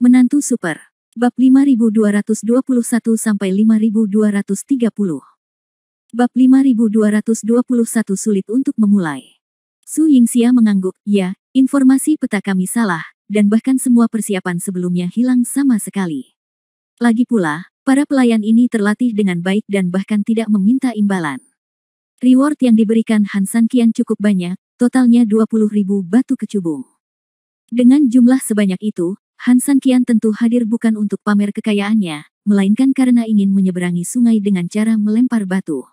Menantu Super. Bab 5221-5230. Bab 5221 sulit untuk memulai. Su Yingxia mengangguk, ya, informasi peta kami salah, dan bahkan semua persiapan sebelumnya hilang sama sekali. Lagi pula, para pelayan ini terlatih dengan baik dan bahkan tidak meminta imbalan. Reward yang diberikan Han Sanqian cukup banyak, totalnya 20.000 batu kecubung. Dengan jumlah sebanyak itu, Han Sanqian tentu hadir bukan untuk pamer kekayaannya, melainkan karena ingin menyeberangi sungai dengan cara melempar batu.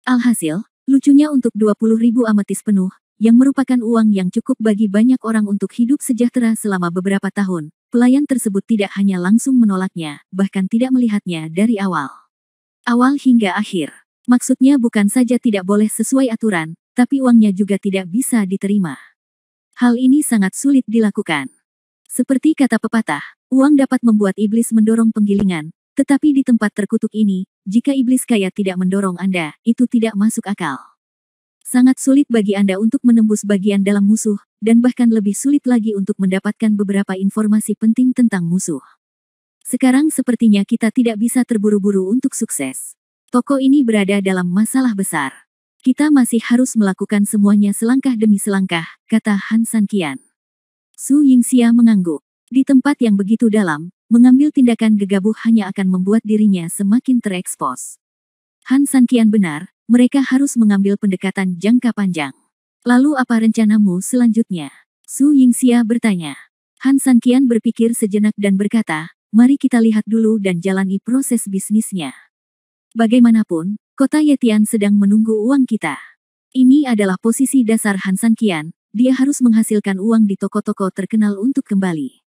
Alhasil, lucunya untuk 20.000 ametis penuh, yang merupakan uang yang cukup bagi banyak orang untuk hidup sejahtera selama beberapa tahun, pelayan tersebut tidak hanya langsung menolaknya, bahkan tidak melihatnya dari awal. Awal hingga akhir. Maksudnya bukan saja tidak boleh sesuai aturan, tapi uangnya juga tidak bisa diterima. Hal ini sangat sulit dilakukan. Seperti kata pepatah, uang dapat membuat iblis mendorong penggilingan, tetapi di tempat terkutuk ini, jika iblis kaya tidak mendorong Anda, itu tidak masuk akal. Sangat sulit bagi Anda untuk menembus bagian dalam musuh, dan bahkan lebih sulit lagi untuk mendapatkan beberapa informasi penting tentang musuh. Sekarang sepertinya kita tidak bisa terburu-buru untuk sukses. Toko ini berada dalam masalah besar. Kita masih harus melakukan semuanya selangkah demi selangkah, kata Han Sanqian. Su Yingxia mengangguk. Di tempat yang begitu dalam, mengambil tindakan gegabah hanya akan membuat dirinya semakin terekspos. Han Sanqian benar, mereka harus mengambil pendekatan jangka panjang. Lalu apa rencanamu selanjutnya? Su Yingxia bertanya. Han Sanqian berpikir sejenak dan berkata, mari kita lihat dulu dan jalani proses bisnisnya. Bagaimanapun, kota Yetian sedang menunggu uang kita. Ini adalah posisi dasar Han Sanqian. Dia harus menghasilkan uang di toko-toko terkenal untuk kembali.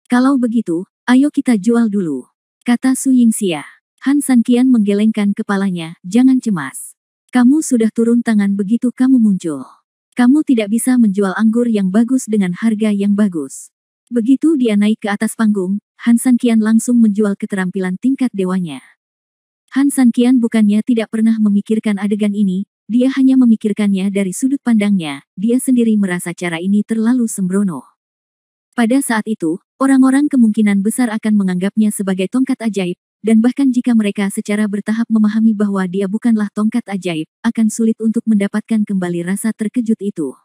Kalau begitu, ayo kita jual dulu, kata Su Yingxia. Han Sanqian menggelengkan kepalanya, jangan cemas. Kamu sudah turun tangan begitu kamu muncul. Kamu tidak bisa menjual anggur yang bagus dengan harga yang bagus. Begitu dia naik ke atas panggung, Han Sanqian langsung menjual keterampilan tingkat dewanya. Han Sanqian bukannya tidak pernah memikirkan adegan ini, dia hanya memikirkannya dari sudut pandangnya, dia sendiri merasa cara ini terlalu sembrono. Pada saat itu, orang-orang kemungkinan besar akan menganggapnya sebagai tongkat ajaib, dan bahkan jika mereka secara bertahap memahami bahwa dia bukanlah tongkat ajaib, akan sulit untuk mendapatkan kembali rasa terkejut itu.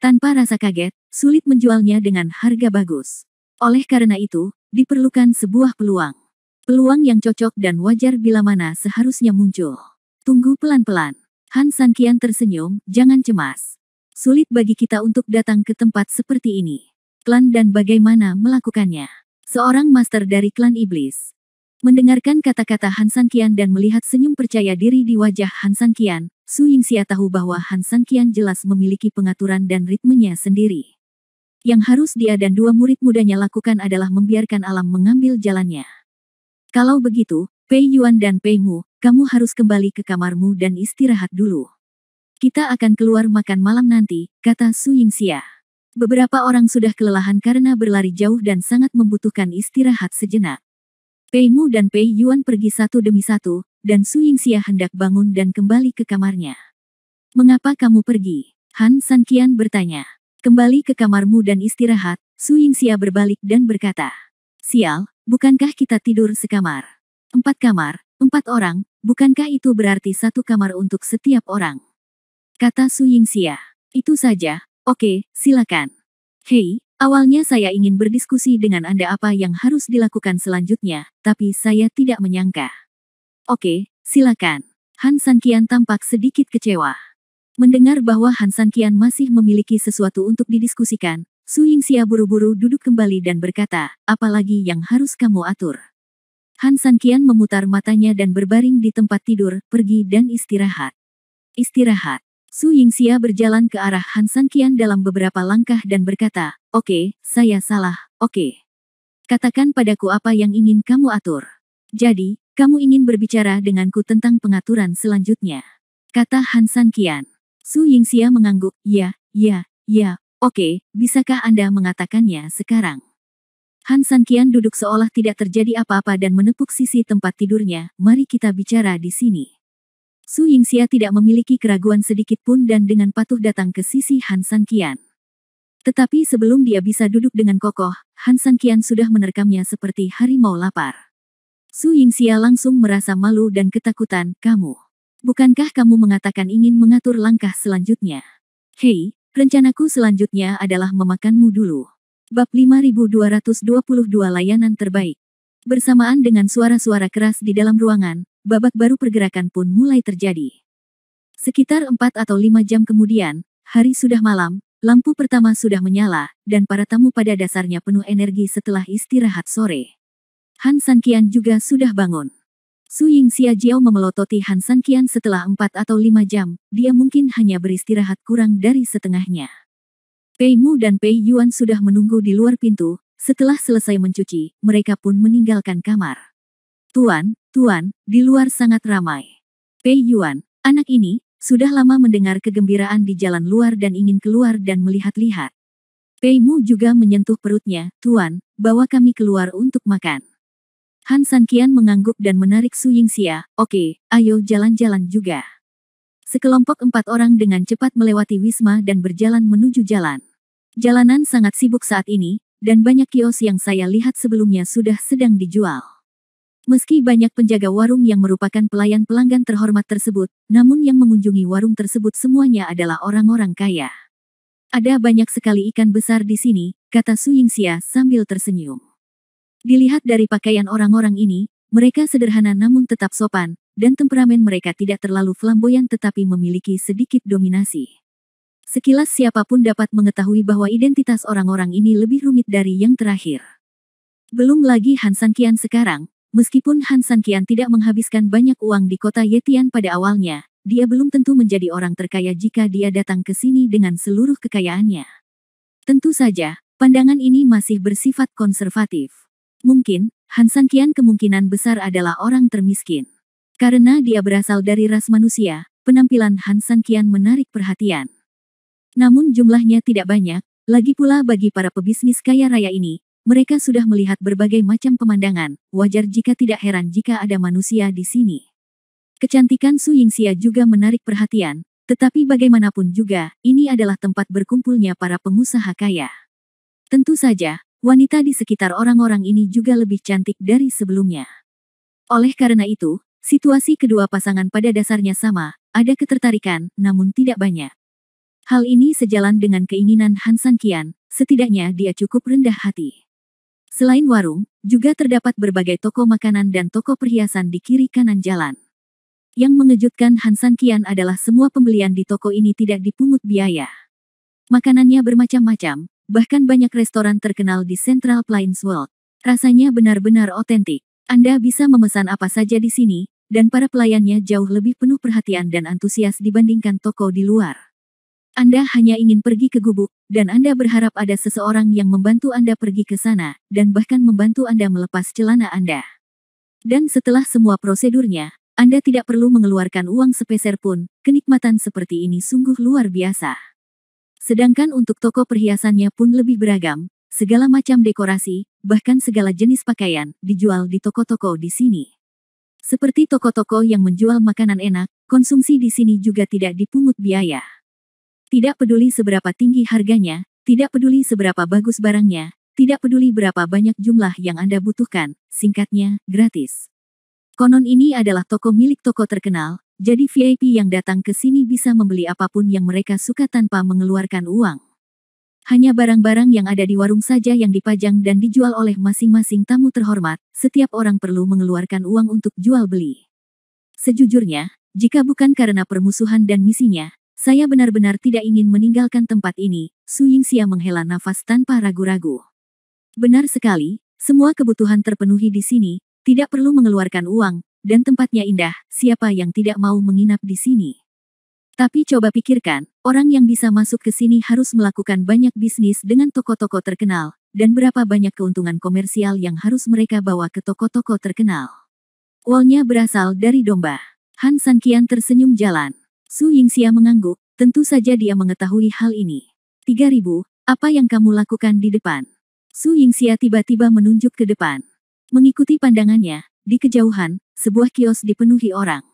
Tanpa rasa kaget, sulit menjualnya dengan harga bagus. Oleh karena itu, diperlukan sebuah peluang. Peluang yang cocok dan wajar bila mana seharusnya muncul. Tunggu pelan-pelan. Han Sanqian tersenyum, jangan cemas. Sulit bagi kita untuk datang ke tempat seperti ini. Klan dan bagaimana melakukannya. Seorang master dari klan iblis. Mendengarkan kata-kata Han Sanqian dan melihat senyum percaya diri di wajah Han Sanqian, Su Yingxia tahu bahwa Han Sanqian jelas memiliki pengaturan dan ritmenya sendiri. Yang harus dia dan dua murid mudanya lakukan adalah membiarkan alam mengambil jalannya. Kalau begitu, Pei Yuan dan Pei Mu, kamu harus kembali ke kamarmu dan istirahat dulu. Kita akan keluar makan malam nanti, kata Su Yingxia. Beberapa orang sudah kelelahan karena berlari jauh dan sangat membutuhkan istirahat sejenak. Pei Mu dan Pei Yuan pergi satu demi satu, dan Su Yingxia hendak bangun dan kembali ke kamarnya. Mengapa kamu pergi? Han Sanqian bertanya. Kembali ke kamarmu dan istirahat, Su Yingxia berbalik dan berkata. Sial, bukankah kita tidur sekamar? 4 kamar, 4 orang, bukankah itu berarti 1 kamar untuk setiap orang? Kata Su Yingxia. Itu saja, oke, silakan. Hei, awalnya saya ingin berdiskusi dengan Anda apa yang harus dilakukan selanjutnya, tapi saya tidak menyangka. Oke, silakan. Han Sanqian tampak sedikit kecewa. Mendengar bahwa Han Sanqian masih memiliki sesuatu untuk didiskusikan, Su Yingxia buru-buru duduk kembali dan berkata, apalagi yang harus kamu atur? Han Sanqian memutar matanya dan berbaring di tempat tidur, pergi dan istirahat. Istirahat. Su Yingxia berjalan ke arah Han Sanqian dalam beberapa langkah dan berkata, oke, saya salah, oke. Katakan padaku apa yang ingin kamu atur. Jadi, kamu ingin berbicara denganku tentang pengaturan selanjutnya. Kata Han Sanqian. Su Yingxia mengangguk, ya, oke, bisakah Anda mengatakannya sekarang? Han Sanqian duduk seolah tidak terjadi apa-apa dan menepuk sisi tempat tidurnya, mari kita bicara di sini. Su Yingxia tidak memiliki keraguan sedikit pun dan dengan patuh datang ke sisi Han Sanqian. Tetapi sebelum dia bisa duduk dengan kokoh, Han Sanqian sudah menerkamnya seperti harimau lapar. Su Yingxia langsung merasa malu dan ketakutan. Kamu, bukankah kamu mengatakan ingin mengatur langkah selanjutnya? Hei, rencanaku selanjutnya adalah memakanmu dulu. Bab 5222 Layanan Terbaik. Bersamaan dengan suara-suara keras di dalam ruangan, babak baru pergerakan pun mulai terjadi. Sekitar 4 atau 5 jam kemudian, hari sudah malam, lampu pertama sudah menyala, dan para tamu pada dasarnya penuh energi setelah istirahat sore. Han Sanqian juga sudah bangun. Su Yingxia Jiao memelototi Han Sanqian setelah 4 atau 5 jam, dia mungkin hanya beristirahat kurang dari setengahnya. Pei Mu dan Pei Yuan sudah menunggu di luar pintu, setelah selesai mencuci, mereka pun meninggalkan kamar. Tuan, di luar sangat ramai. Pei Yuan, anak ini, sudah lama mendengar kegembiraan di jalan luar dan ingin keluar dan melihat-lihat. Pei Mu juga menyentuh perutnya. Tuan, bawa kami keluar untuk makan. Han Sanqian mengangguk dan menarik Su Yingxia. Oke, ayo jalan-jalan juga. Sekelompok 4 orang dengan cepat melewati wisma dan berjalan menuju jalan. Jalanan sangat sibuk saat ini, dan banyak kios yang saya lihat sebelumnya sudah sedang dijual. Meski banyak penjaga warung yang merupakan pelayan pelanggan terhormat tersebut, namun yang mengunjungi warung tersebut semuanya adalah orang-orang kaya. Ada banyak sekali ikan besar di sini, kata Su Yingxia sambil tersenyum. Dilihat dari pakaian orang-orang ini, mereka sederhana namun tetap sopan, dan temperamen mereka tidak terlalu flamboyan tetapi memiliki sedikit dominasi. Sekilas siapapun dapat mengetahui bahwa identitas orang-orang ini lebih rumit dari yang terakhir. Belum lagi Han Sanqian sekarang, meskipun Han Sanqian tidak menghabiskan banyak uang di kota Yetian pada awalnya, dia belum tentu menjadi orang terkaya jika dia datang ke sini dengan seluruh kekayaannya. Tentu saja, pandangan ini masih bersifat konservatif. Mungkin, Han Sanqian kemungkinan besar adalah orang termiskin. Karena dia berasal dari ras manusia, penampilan Han Sanqian menarik perhatian. Namun jumlahnya tidak banyak, lagi pula bagi para pebisnis kaya raya ini, mereka sudah melihat berbagai macam pemandangan, wajar jika tidak heran jika ada manusia di sini. Kecantikan Su Yingxia juga menarik perhatian, tetapi bagaimanapun juga, ini adalah tempat berkumpulnya para pengusaha kaya. Tentu saja, wanita di sekitar orang-orang ini juga lebih cantik dari sebelumnya. Oleh karena itu, situasi kedua pasangan pada dasarnya sama, ada ketertarikan, namun tidak banyak. Hal ini sejalan dengan keinginan Han Sanqian, setidaknya dia cukup rendah hati. Selain warung, juga terdapat berbagai toko makanan dan toko perhiasan di kiri kanan jalan. Yang mengejutkan Han Sanqian adalah semua pembelian di toko ini tidak dipungut biaya. Makanannya bermacam-macam, bahkan banyak restoran terkenal di Central Plains World. Rasanya benar-benar otentik. Anda bisa memesan apa saja di sini, dan para pelayannya jauh lebih penuh perhatian dan antusias dibandingkan toko di luar. Anda hanya ingin pergi ke gubuk, dan Anda berharap ada seseorang yang membantu Anda pergi ke sana, dan bahkan membantu Anda melepas celana Anda. Dan setelah semua prosedurnya, Anda tidak perlu mengeluarkan uang sepeser pun. Kenikmatan seperti ini sungguh luar biasa. Sedangkan untuk toko perhiasannya pun lebih beragam, segala macam dekorasi, bahkan segala jenis pakaian, dijual di toko-toko di sini. Seperti toko-toko yang menjual makanan enak, konsumsi di sini juga tidak dipungut biaya. Tidak peduli seberapa tinggi harganya, tidak peduli seberapa bagus barangnya, tidak peduli berapa banyak jumlah yang Anda butuhkan, singkatnya, gratis. Konon ini adalah toko milik toko terkenal, jadi VIP yang datang ke sini bisa membeli apapun yang mereka suka tanpa mengeluarkan uang. Hanya barang-barang yang ada di warung saja yang dipajang dan dijual oleh masing-masing tamu terhormat, setiap orang perlu mengeluarkan uang untuk jual beli. Sejujurnya, jika bukan karena permusuhan dan misinya, saya benar-benar tidak ingin meninggalkan tempat ini. Su Yingxia menghela nafas tanpa ragu-ragu. Benar sekali, semua kebutuhan terpenuhi di sini, tidak perlu mengeluarkan uang, dan tempatnya indah, siapa yang tidak mau menginap di sini. Tapi coba pikirkan, orang yang bisa masuk ke sini harus melakukan banyak bisnis dengan toko-toko terkenal, dan berapa banyak keuntungan komersial yang harus mereka bawa ke toko-toko terkenal. Uangnya berasal dari domba. Han Sanqian tersenyum jalan. Su Yingxia mengangguk, tentu saja dia mengetahui hal ini. 3.000, apa yang kamu lakukan di depan? Su Yingxia tiba-tiba menunjuk ke depan. Mengikuti pandangannya, di kejauhan, sebuah kios dipenuhi orang.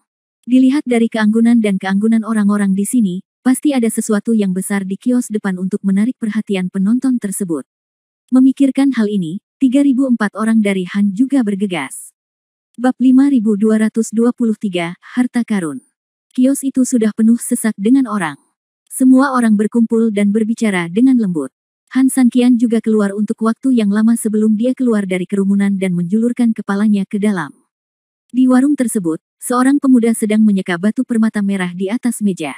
Dilihat dari keanggunan dan keanggunan orang-orang di sini, pasti ada sesuatu yang besar di kios depan untuk menarik perhatian penonton tersebut. Memikirkan hal ini, 3.004 orang dari Han juga bergegas. Bab 5223, Harta Karun. Kios itu sudah penuh sesak dengan orang. Semua orang berkumpul dan berbicara dengan lembut. Han Sanqian juga keluar untuk waktu yang lama sebelum dia keluar dari kerumunan dan menjulurkan kepalanya ke dalam. Di warung tersebut, seorang pemuda sedang menyeka batu permata merah di atas meja.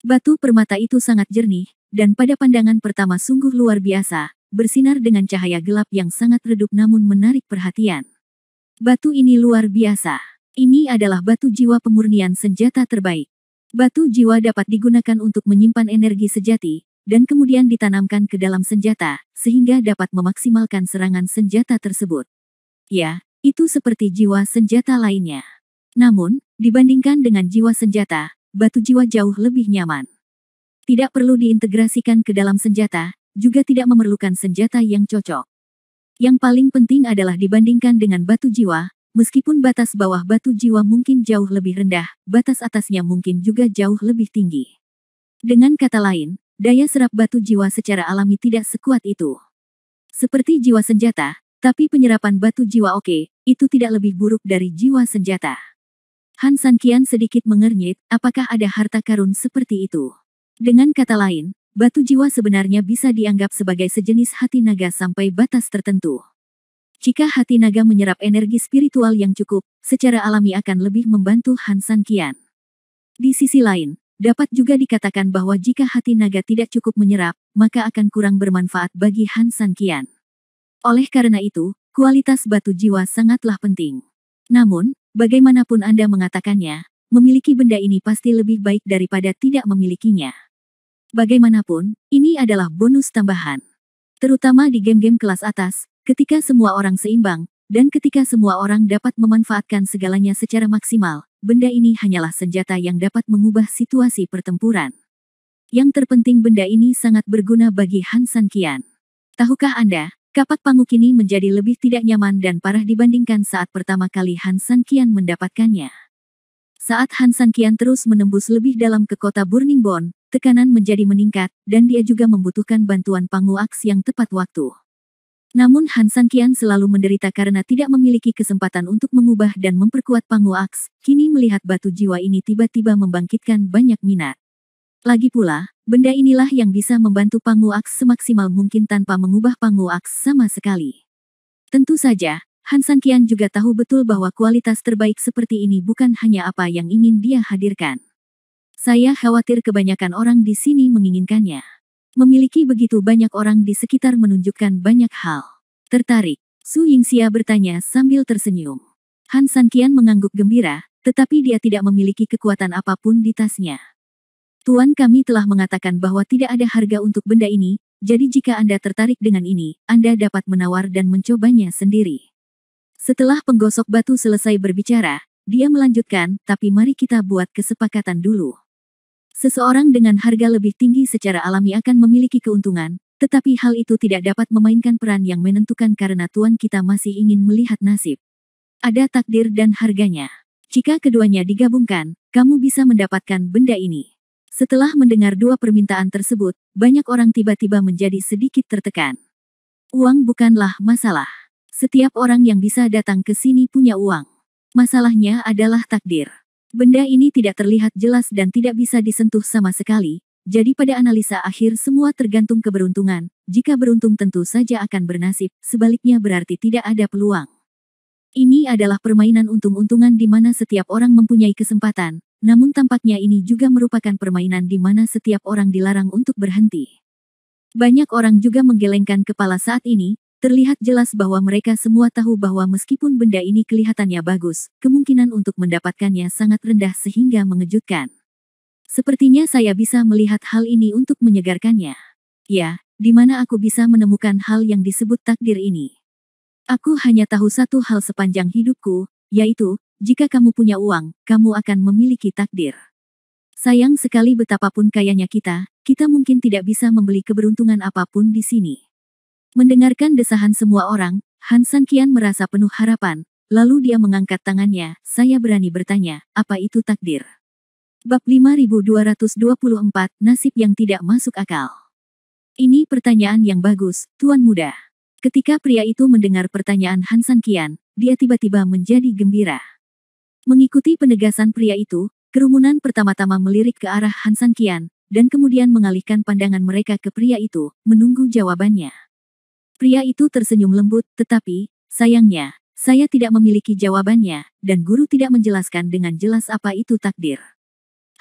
Batu permata itu sangat jernih, dan pada pandangan pertama sungguh luar biasa, bersinar dengan cahaya gelap yang sangat redup namun menarik perhatian. Batu ini luar biasa. Ini adalah batu jiwa pemurnian senjata terbaik. Batu jiwa dapat digunakan untuk menyimpan energi sejati, dan kemudian ditanamkan ke dalam senjata, sehingga dapat memaksimalkan serangan senjata tersebut. Ya, itu seperti jiwa senjata lainnya. Namun, dibandingkan dengan jiwa senjata, batu jiwa jauh lebih nyaman. Tidak perlu diintegrasikan ke dalam senjata, juga tidak memerlukan senjata yang cocok. Yang paling penting adalah dibandingkan dengan batu jiwa, meskipun batas bawah batu jiwa mungkin jauh lebih rendah, batas atasnya mungkin juga jauh lebih tinggi. Dengan kata lain, daya serap batu jiwa secara alami tidak sekuat itu. Seperti jiwa senjata, tapi penyerapan batu jiwa oke, itu tidak lebih buruk dari jiwa senjata. Han Sanqian sedikit mengernyit, apakah ada harta karun seperti itu? Dengan kata lain, batu jiwa sebenarnya bisa dianggap sebagai sejenis hati naga sampai batas tertentu. Jika hati naga menyerap energi spiritual yang cukup, secara alami akan lebih membantu Han Sanqian. Di sisi lain, dapat juga dikatakan bahwa jika hati naga tidak cukup menyerap, maka akan kurang bermanfaat bagi Han Sanqian. Oleh karena itu, kualitas batu jiwa sangatlah penting. Namun, bagaimanapun Anda mengatakannya, memiliki benda ini pasti lebih baik daripada tidak memilikinya. Bagaimanapun, ini adalah bonus tambahan. Terutama di game-game kelas atas, ketika semua orang seimbang, dan ketika semua orang dapat memanfaatkan segalanya secara maksimal, benda ini hanyalah senjata yang dapat mengubah situasi pertempuran. Yang terpenting benda ini sangat berguna bagi Han Sanqian. Tahukah Anda, kapak panguk ini menjadi lebih tidak nyaman dan parah dibandingkan saat pertama kali Han Sanqian mendapatkannya. Saat Han Sanqian terus menembus lebih dalam ke kota Burning Bone, tekanan menjadi meningkat, dan dia juga membutuhkan bantuan Pangu Aks yang tepat waktu. Namun Han Sanqian selalu menderita karena tidak memiliki kesempatan untuk mengubah dan memperkuat Pangu Aks, kini melihat batu jiwa ini tiba-tiba membangkitkan banyak minat. Lagi pula, benda inilah yang bisa membantu Pangu Aks semaksimal mungkin tanpa mengubah Pangu Aks sama sekali. Tentu saja, Han Sanqian juga tahu betul bahwa kualitas terbaik seperti ini bukan hanya apa yang ingin dia hadirkan. Saya khawatir kebanyakan orang di sini menginginkannya. Memiliki begitu banyak orang di sekitar menunjukkan banyak hal. Tertarik, Su Yingxia bertanya sambil tersenyum. Han Sanqian mengangguk gembira, tetapi dia tidak memiliki kekuatan apapun di tasnya. Tuan kami telah mengatakan bahwa tidak ada harga untuk benda ini, jadi jika Anda tertarik dengan ini, Anda dapat menawar dan mencobanya sendiri. Setelah penggosok batu selesai berbicara, dia melanjutkan, tapi mari kita buat kesepakatan dulu. Seseorang dengan harga lebih tinggi secara alami akan memiliki keuntungan, tetapi hal itu tidak dapat memainkan peran yang menentukan karena tuan kita masih ingin melihat nasib. Ada takdir dan harganya. Jika keduanya digabungkan, kamu bisa mendapatkan benda ini. Setelah mendengar dua permintaan tersebut, banyak orang tiba-tiba menjadi sedikit tertekan. Uang bukanlah masalah. Setiap orang yang bisa datang ke sini punya uang. Masalahnya adalah takdir. Benda ini tidak terlihat jelas dan tidak bisa disentuh sama sekali, jadi pada analisa akhir semua tergantung keberuntungan. Jika beruntung tentu saja akan bernasib, sebaliknya berarti tidak ada peluang. Ini adalah permainan untung-untungan di mana setiap orang mempunyai kesempatan, namun tampaknya ini juga merupakan permainan di mana setiap orang dilarang untuk berhenti. Banyak orang juga menggelengkan kepala saat ini, terlihat jelas bahwa mereka semua tahu bahwa meskipun benda ini kelihatannya bagus, kemungkinan untuk mendapatkannya sangat rendah sehingga mengejutkan. Sepertinya saya bisa melihat hal ini untuk menyegarkannya. Ya, di mana aku bisa menemukan hal yang disebut takdir ini. Aku hanya tahu satu hal sepanjang hidupku, yaitu, jika kamu punya uang, kamu akan memiliki takdir. Sayang sekali betapapun kayanya kita mungkin tidak bisa membeli keberuntungan apapun di sini. Mendengarkan desahan semua orang, Han Sanqian merasa penuh harapan, lalu dia mengangkat tangannya, saya berani bertanya, apa itu takdir? Bab 5224, Nasib yang tidak masuk akal. Ini pertanyaan yang bagus, Tuan Muda. Ketika pria itu mendengar pertanyaan Han San Qian, dia tiba-tiba menjadi gembira. Mengikuti penegasan pria itu, kerumunan pertama-tama melirik ke arah Han San Qian, dan kemudian mengalihkan pandangan mereka ke pria itu, menunggu jawabannya. Pria itu tersenyum lembut, tetapi, sayangnya, saya tidak memiliki jawabannya, dan guru tidak menjelaskan dengan jelas apa itu takdir.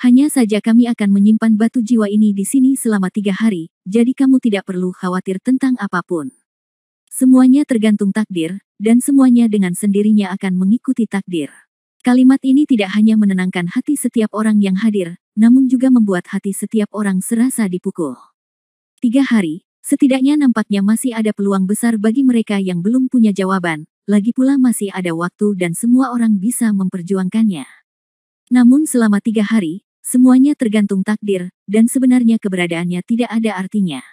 Hanya saja kami akan menyimpan batu jiwa ini di sini selama 3 hari, jadi kamu tidak perlu khawatir tentang apapun. Semuanya tergantung takdir, dan semuanya dengan sendirinya akan mengikuti takdir. Kalimat ini tidak hanya menenangkan hati setiap orang yang hadir, namun juga membuat hati setiap orang serasa dipukul. 3 hari, setidaknya nampaknya masih ada peluang besar bagi mereka yang belum punya jawaban, lagi pula masih ada waktu dan semua orang bisa memperjuangkannya. Namun selama 3 hari, semuanya tergantung takdir, dan sebenarnya keberadaannya tidak ada artinya.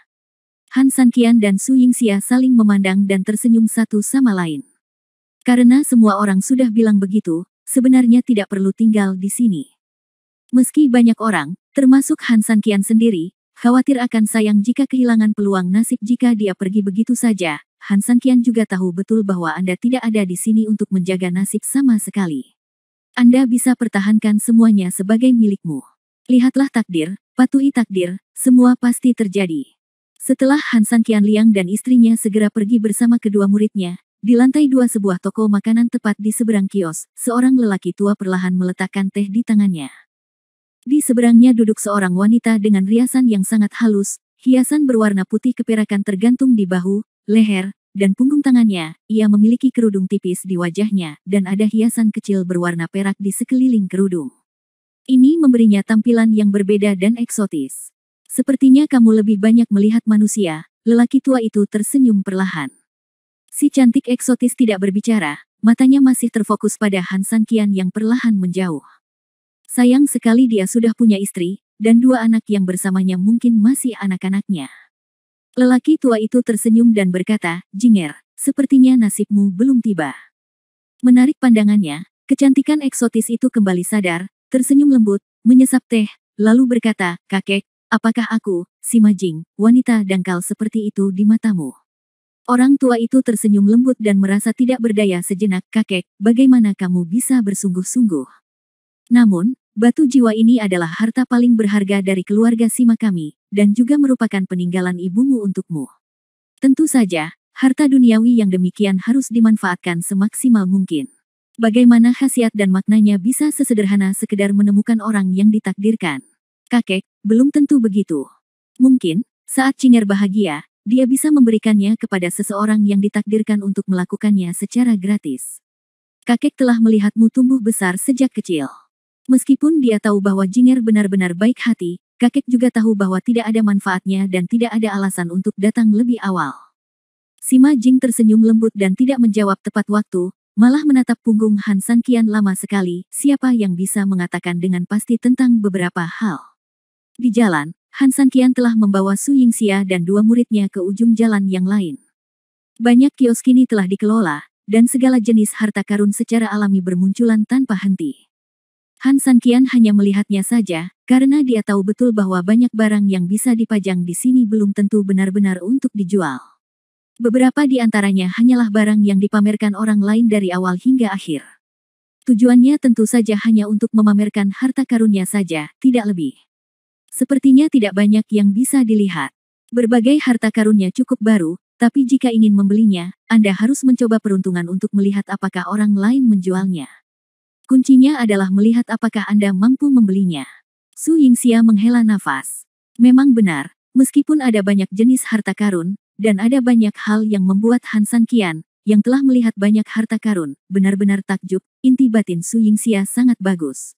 Han San Qian dan Su Yingxia saling memandang dan tersenyum satu sama lain. Karena semua orang sudah bilang begitu, sebenarnya tidak perlu tinggal di sini. Meski banyak orang, termasuk Han San Qian sendiri, khawatir akan sayang jika kehilangan peluang nasib jika dia pergi begitu saja, Han San Qian juga tahu betul bahwa Anda tidak ada di sini untuk menjaga nasib sama sekali. Anda bisa pertahankan semuanya sebagai milikmu. Lihatlah takdir, patuhi takdir, semua pasti terjadi. Setelah Han San Qian Liang dan istrinya segera pergi bersama kedua muridnya, di lantai 2 sebuah toko makanan tepat di seberang kios, seorang lelaki tua perlahan meletakkan teh di tangannya. Di seberangnya duduk seorang wanita dengan riasan yang sangat halus, hiasan berwarna putih keperakan tergantung di bahu, leher, dan punggung tangannya. Ia memiliki kerudung tipis di wajahnya, dan ada hiasan kecil berwarna perak di sekeliling kerudung. Ini memberinya tampilan yang berbeda dan eksotis. Sepertinya kamu lebih banyak melihat manusia, lelaki tua itu tersenyum perlahan. Si cantik eksotis tidak berbicara, matanya masih terfokus pada Han San Qian yang perlahan menjauh. Sayang sekali dia sudah punya istri, dan 2 anak yang bersamanya mungkin masih anak-anaknya. Lelaki tua itu tersenyum dan berkata, "Jinger, sepertinya nasibmu belum tiba." Menarik pandangannya, kecantikan eksotis itu kembali sadar, tersenyum lembut, menyesap teh, lalu berkata, "Kakek, apakah aku, si Majing, wanita dangkal seperti itu di matamu?" Orang tua itu tersenyum lembut dan merasa tidak berdaya sejenak. "Kakek, bagaimana kamu bisa bersungguh-sungguh? Namun, batu jiwa ini adalah harta paling berharga dari keluarga Sima kami, dan juga merupakan peninggalan ibumu untukmu. Tentu saja, harta duniawi yang demikian harus dimanfaatkan semaksimal mungkin. Bagaimana khasiat dan maknanya bisa sesederhana sekedar menemukan orang yang ditakdirkan? Kakek, belum tentu begitu. Mungkin, saat Jinger bahagia, dia bisa memberikannya kepada seseorang yang ditakdirkan untuk melakukannya secara gratis. Kakek telah melihatmu tumbuh besar sejak kecil. Meskipun dia tahu bahwa Jinger benar-benar baik hati, kakek juga tahu bahwa tidak ada manfaatnya dan tidak ada alasan untuk datang lebih awal." Sima Jing tersenyum lembut dan tidak menjawab tepat waktu, malah menatap punggung Han San Qian lama sekali. Siapa yang bisa mengatakan dengan pasti tentang beberapa hal? Di jalan, Han San Qian telah membawa Su Yingxia dan 2 muridnya ke ujung jalan yang lain. Banyak kios kini telah dikelola, dan segala jenis harta karun secara alami bermunculan tanpa henti. Han San Qian hanya melihatnya saja, karena dia tahu betul bahwa banyak barang yang bisa dipajang di sini belum tentu benar-benar untuk dijual. Beberapa di antaranya hanyalah barang yang dipamerkan orang lain dari awal hingga akhir. Tujuannya tentu saja hanya untuk memamerkan harta karunnya saja, tidak lebih. Sepertinya tidak banyak yang bisa dilihat. Berbagai harta karunnya cukup baru, tapi jika ingin membelinya, Anda harus mencoba peruntungan untuk melihat apakah orang lain menjualnya. Kuncinya adalah melihat apakah Anda mampu membelinya. Su Yingxia menghela nafas. Memang benar, meskipun ada banyak jenis harta karun, dan ada banyak hal yang membuat Han San Qian, yang telah melihat banyak harta karun, benar-benar takjub, inti batin Su Yingxia sangat bagus.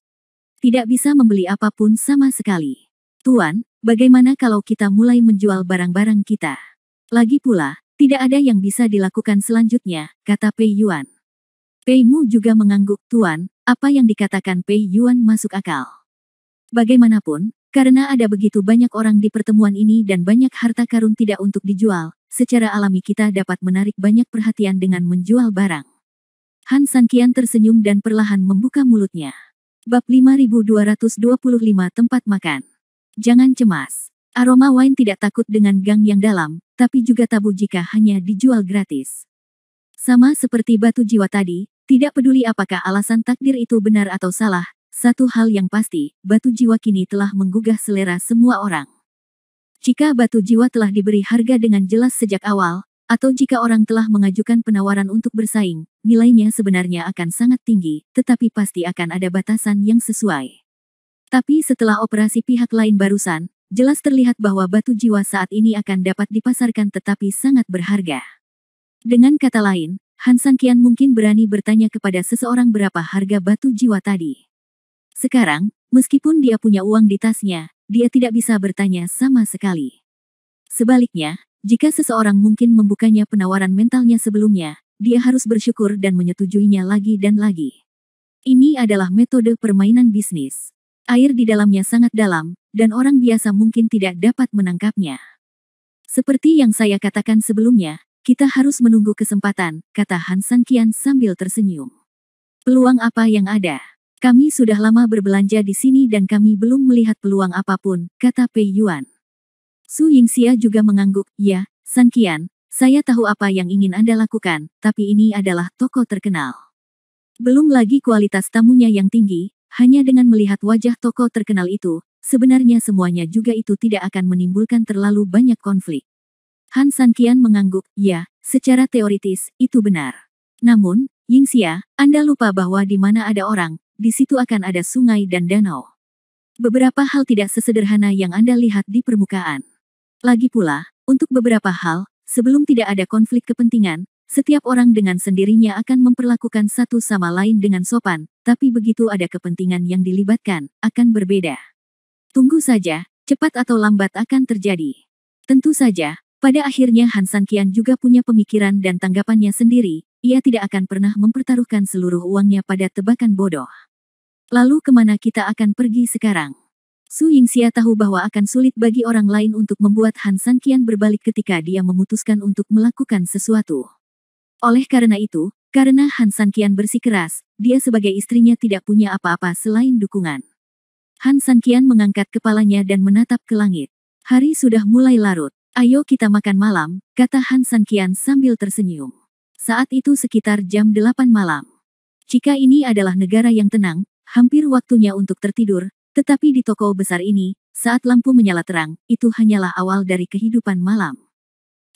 Tidak bisa membeli apapun sama sekali. "Tuan, bagaimana kalau kita mulai menjual barang-barang kita? Lagi pula, tidak ada yang bisa dilakukan selanjutnya," kata Pei Yuan. Pei Mu juga mengangguk. "Tuan, apa yang dikatakan Pei Yuan masuk akal. Bagaimanapun, karena ada begitu banyak orang di pertemuan ini dan banyak harta karun tidak untuk dijual, secara alami kita dapat menarik banyak perhatian dengan menjual barang." Han San Qian tersenyum dan perlahan membuka mulutnya. Bab 5225 Tempat Makan. Jangan cemas. Aroma wine tidak takut dengan gang yang dalam, tapi juga tabu jika hanya dijual gratis. Sama seperti batu jiwa tadi, tidak peduli apakah alasan takdir itu benar atau salah, satu hal yang pasti, batu jiwa kini telah menggugah selera semua orang. Jika batu jiwa telah diberi harga dengan jelas sejak awal, atau jika orang telah mengajukan penawaran untuk bersaing, nilainya sebenarnya akan sangat tinggi, tetapi pasti akan ada batasan yang sesuai. Tapi setelah operasi pihak lain barusan, jelas terlihat bahwa batu jiwa saat ini akan dapat dipasarkan tetapi sangat berharga. Dengan kata lain, Han Sanqian mungkin berani bertanya kepada seseorang berapa harga batu jiwa tadi. Sekarang, meskipun dia punya uang di tasnya, dia tidak bisa bertanya sama sekali. Sebaliknya, jika seseorang mungkin membukanya penawaran mentalnya sebelumnya, dia harus bersyukur dan menyetujuinya lagi dan lagi. Ini adalah metode permainan bisnis. Air di dalamnya sangat dalam, dan orang biasa mungkin tidak dapat menangkapnya. Seperti yang saya katakan sebelumnya, kita harus menunggu kesempatan, kata Han Sanqian sambil tersenyum. Peluang apa yang ada? Kami sudah lama berbelanja di sini dan kami belum melihat peluang apapun, kata Pei Yuan. Su Yingxia juga mengangguk, ya, Sanqian, saya tahu apa yang ingin Anda lakukan, tapi ini adalah toko terkenal. Belum lagi kualitas tamunya yang tinggi, hanya dengan melihat wajah toko terkenal itu, sebenarnya semuanya juga itu tidak akan menimbulkan terlalu banyak konflik. Han Sanqian mengangguk, ya, secara teoritis, itu benar. Namun, Yingxia, Anda lupa bahwa di mana ada orang, di situ akan ada sungai dan danau. Beberapa hal tidak sesederhana yang Anda lihat di permukaan. Lagi pula, untuk beberapa hal, sebelum tidak ada konflik kepentingan, setiap orang dengan sendirinya akan memperlakukan satu sama lain dengan sopan, tapi begitu ada kepentingan yang dilibatkan, akan berbeda. Tunggu saja, cepat atau lambat akan terjadi. Tentu saja, pada akhirnya Han Sanqian juga punya pemikiran dan tanggapannya sendiri, ia tidak akan pernah mempertaruhkan seluruh uangnya pada tebakan bodoh. Lalu kemana kita akan pergi sekarang? Su Yingxia tahu bahwa akan sulit bagi orang lain untuk membuat Han Sanqian berbalik ketika dia memutuskan untuk melakukan sesuatu. Oleh karena itu, karena Han Sanqian bersikeras, dia sebagai istrinya tidak punya apa-apa selain dukungan. Han Sanqian mengangkat kepalanya dan menatap ke langit. Hari sudah mulai larut. Ayo kita makan malam, kata Han Sanqian sambil tersenyum. Saat itu sekitar jam 8 malam. Jika ini adalah negara yang tenang, hampir waktunya untuk tertidur, tetapi di toko besar ini, saat lampu menyala terang, itu hanyalah awal dari kehidupan malam.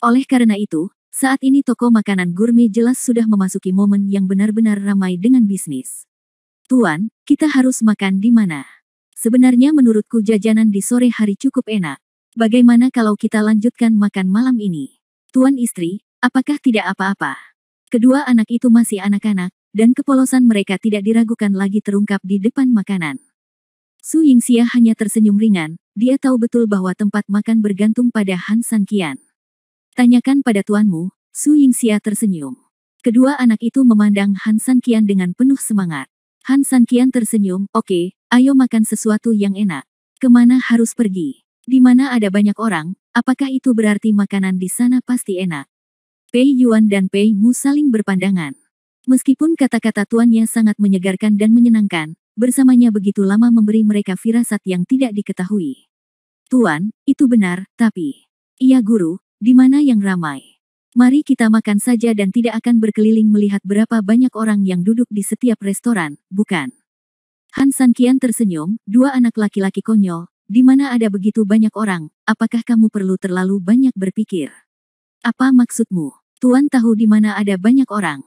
Oleh karena itu, saat ini toko makanan gourmet jelas sudah memasuki momen yang benar-benar ramai dengan bisnis. Tuan, kita harus makan di mana? Sebenarnya menurutku jajanan di sore hari cukup enak. Bagaimana kalau kita lanjutkan makan malam ini? Tuan istri, apakah tidak apa-apa? Kedua anak itu masih anak-anak, dan kepolosan mereka tidak diragukan lagi terungkap di depan makanan. Su Yingxia hanya tersenyum ringan, dia tahu betul bahwa tempat makan bergantung pada Han Sanqian. Tanyakan pada tuanmu, Su Yingxia tersenyum. Kedua anak itu memandang Han Sanqian dengan penuh semangat. Han Sanqian tersenyum, oke, ayo makan sesuatu yang enak. Kemana harus pergi? Di mana ada banyak orang, apakah itu berarti makanan di sana pasti enak? Pei Yuan dan Pei Mu saling berpandangan. Meskipun kata-kata tuannya sangat menyegarkan dan menyenangkan, bersamanya begitu lama memberi mereka firasat yang tidak diketahui. Tuan, itu benar, tapi... Iya guru, di mana yang ramai? Mari kita makan saja dan tidak akan berkeliling melihat berapa banyak orang yang duduk di setiap restoran, bukan? Han Sanqian tersenyum, dua anak laki-laki konyol, di mana ada begitu banyak orang, apakah kamu perlu terlalu banyak berpikir? Apa maksudmu? Tuan tahu di mana ada banyak orang.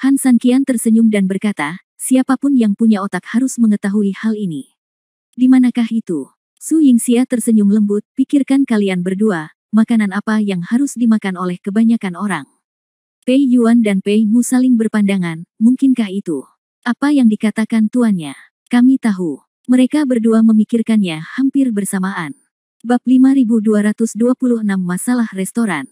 Han Sanqian tersenyum dan berkata, siapapun yang punya otak harus mengetahui hal ini. Di manakah itu? Su Yingxia tersenyum lembut, pikirkan kalian berdua, makanan apa yang harus dimakan oleh kebanyakan orang. Pei Yuan dan Pei Mu saling berpandangan, mungkinkah itu? Apa yang dikatakan tuannya? Kami tahu. Mereka berdua memikirkannya hampir bersamaan. Bab 5226 Masalah Restoran.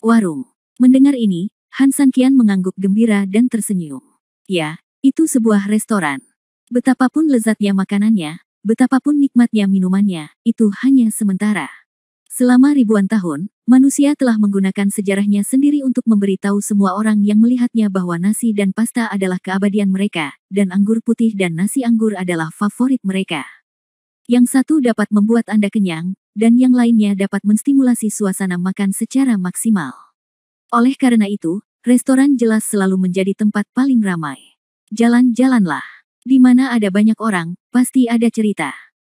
Warung. Mendengar ini, Han Sanqian mengangguk gembira dan tersenyum. Ya, itu sebuah restoran. Betapapun lezatnya makanannya, betapapun nikmatnya minumannya, itu hanya sementara. Selama ribuan tahun, manusia telah menggunakan sejarahnya sendiri untuk memberitahu semua orang yang melihatnya bahwa nasi dan pasta adalah keabadian mereka, dan anggur putih dan nasi anggur adalah favorit mereka. Yang satu dapat membuat Anda kenyang, dan yang lainnya dapat menstimulasi suasana makan secara maksimal. Oleh karena itu, restoran jelas selalu menjadi tempat paling ramai. Jalan-jalanlah. Di mana ada banyak orang, pasti ada cerita.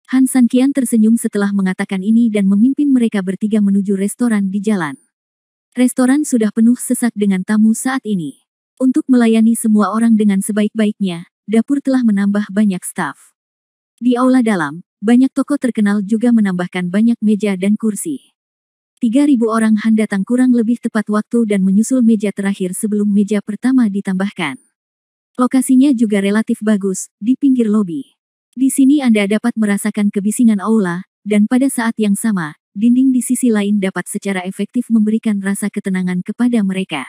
Han Sanqian tersenyum setelah mengatakan ini dan memimpin mereka bertiga menuju restoran di jalan. Restoran sudah penuh sesak dengan tamu saat ini. Untuk melayani semua orang dengan sebaik-baiknya, dapur telah menambah banyak staf. Di aula dalam, banyak toko terkenal juga menambahkan banyak meja dan kursi. 3.000 orang Han datang kurang lebih tepat waktu dan menyusul meja terakhir sebelum meja pertama ditambahkan. Lokasinya juga relatif bagus, di pinggir lobi. Di sini Anda dapat merasakan kebisingan aula, dan pada saat yang sama, dinding di sisi lain dapat secara efektif memberikan rasa ketenangan kepada mereka.